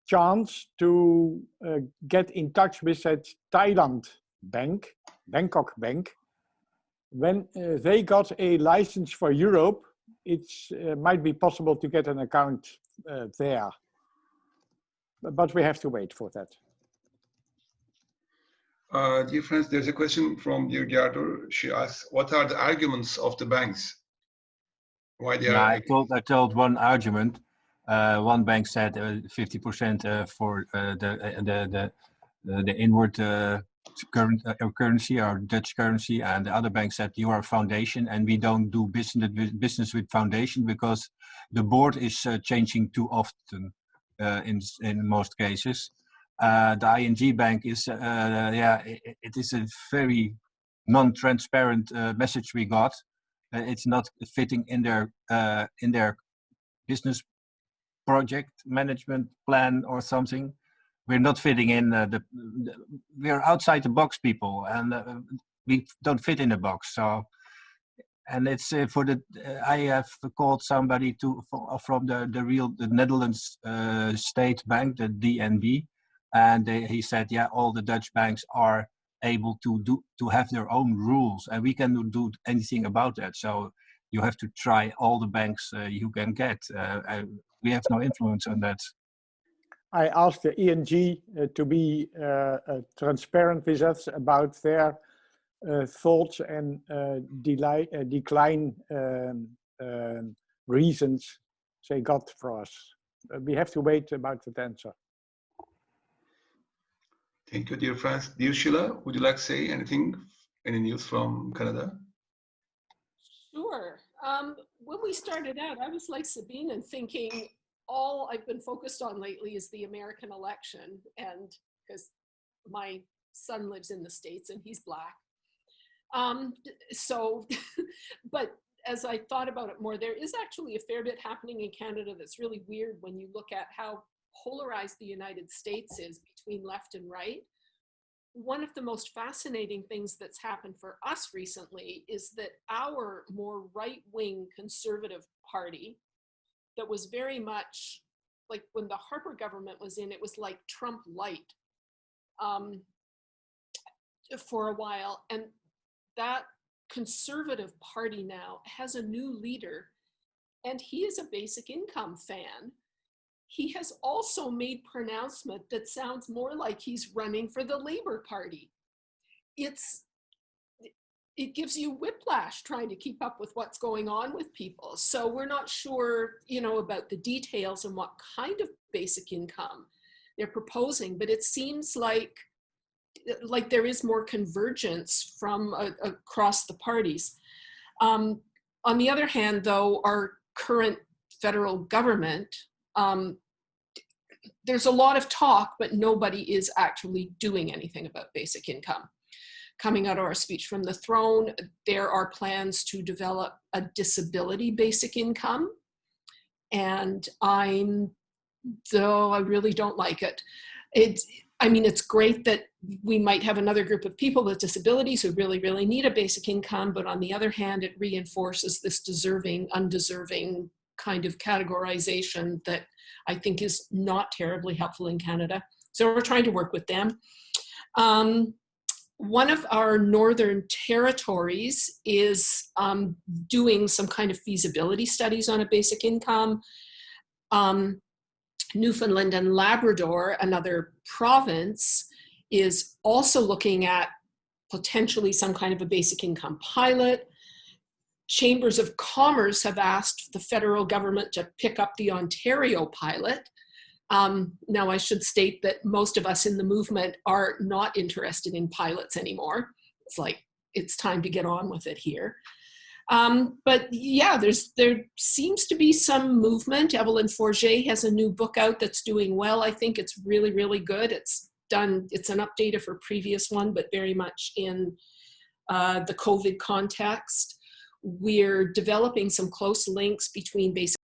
chance to get in touch with that Thailand bank, Bangkok bank. When they got a license for Europe, it might be possible to get an account there. But we have to wait for that. Dear friends, there's a question from dear Gerdur. She asks, what are the arguments of the banks? Why they are... I told one argument. One bank said 50% for the inward currency or Dutch currency, and the other bank said you are a foundation and we don't do business with foundation because the board is changing too often in most cases. The ING bank is it is a very non-transparent message we got. It's not fitting in their business project management plan or something. We're not fitting in we're outside the box people, and we don't fit in the box. So, and it's for the I have called somebody from the Netherlands state bank, the DNB, and he said, yeah, all the Dutch banks are able to have their own rules, and we can do anything about that. So you have to try all the banks you can get. We have no influence on that. I asked the ING to be transparent with us about their thoughts and decline reasons they got for us. We have to wait about that answer. Thank you, dear friends. Dear Sheila, would you like to say anything? Any news from Canada? Sure. When we started out, I was like Sabine and thinking all I've been focused on lately is the American election, and because my son lives in the States and he's Black. But as I thought about it more, there is actually a fair bit happening in Canada that's really weird when you look at how polarized the United States is between left and right. One of the most fascinating things that's happened for us recently is that our more right-wing conservative party that was very much like when the Harper government was in, it was like Trump light for a while. And that conservative party now has a new leader, and he is a basic income fan. He has also made pronouncement that sounds more like he's running for the Labour Party. It gives you whiplash trying to keep up with what's going on with people. So we're not sure, about the details and what kind of basic income they're proposing, but it seems like there is more convergence from across the parties. On the other hand, though, our current federal government, there's a lot of talk, but nobody is actually doing anything about basic income. Coming out of our speech from the throne, there are plans to develop a disability basic income. And though I really don't like it. It's great that we might have another group of people with disabilities who really, really need a basic income, but on the other hand, it reinforces this deserving, undeserving kind of categorization that I think is not terribly helpful in Canada. So we're trying to work with them. One of our northern territories is doing some kind of feasibility studies on a basic income. Newfoundland and Labrador, another province, is also looking at potentially some kind of a basic income pilot. Chambers of Commerce have asked the federal government to pick up the Ontario pilot. Now, I should state that most of us in the movement are not interested in pilots anymore. It's like, it's time to get on with it here. But yeah, there seems to be some movement. Evelyn Forget has a new book out that's doing well. I think it's really, really good. It's an update of her previous one, but very much in the COVID context. We're developing some close links between basic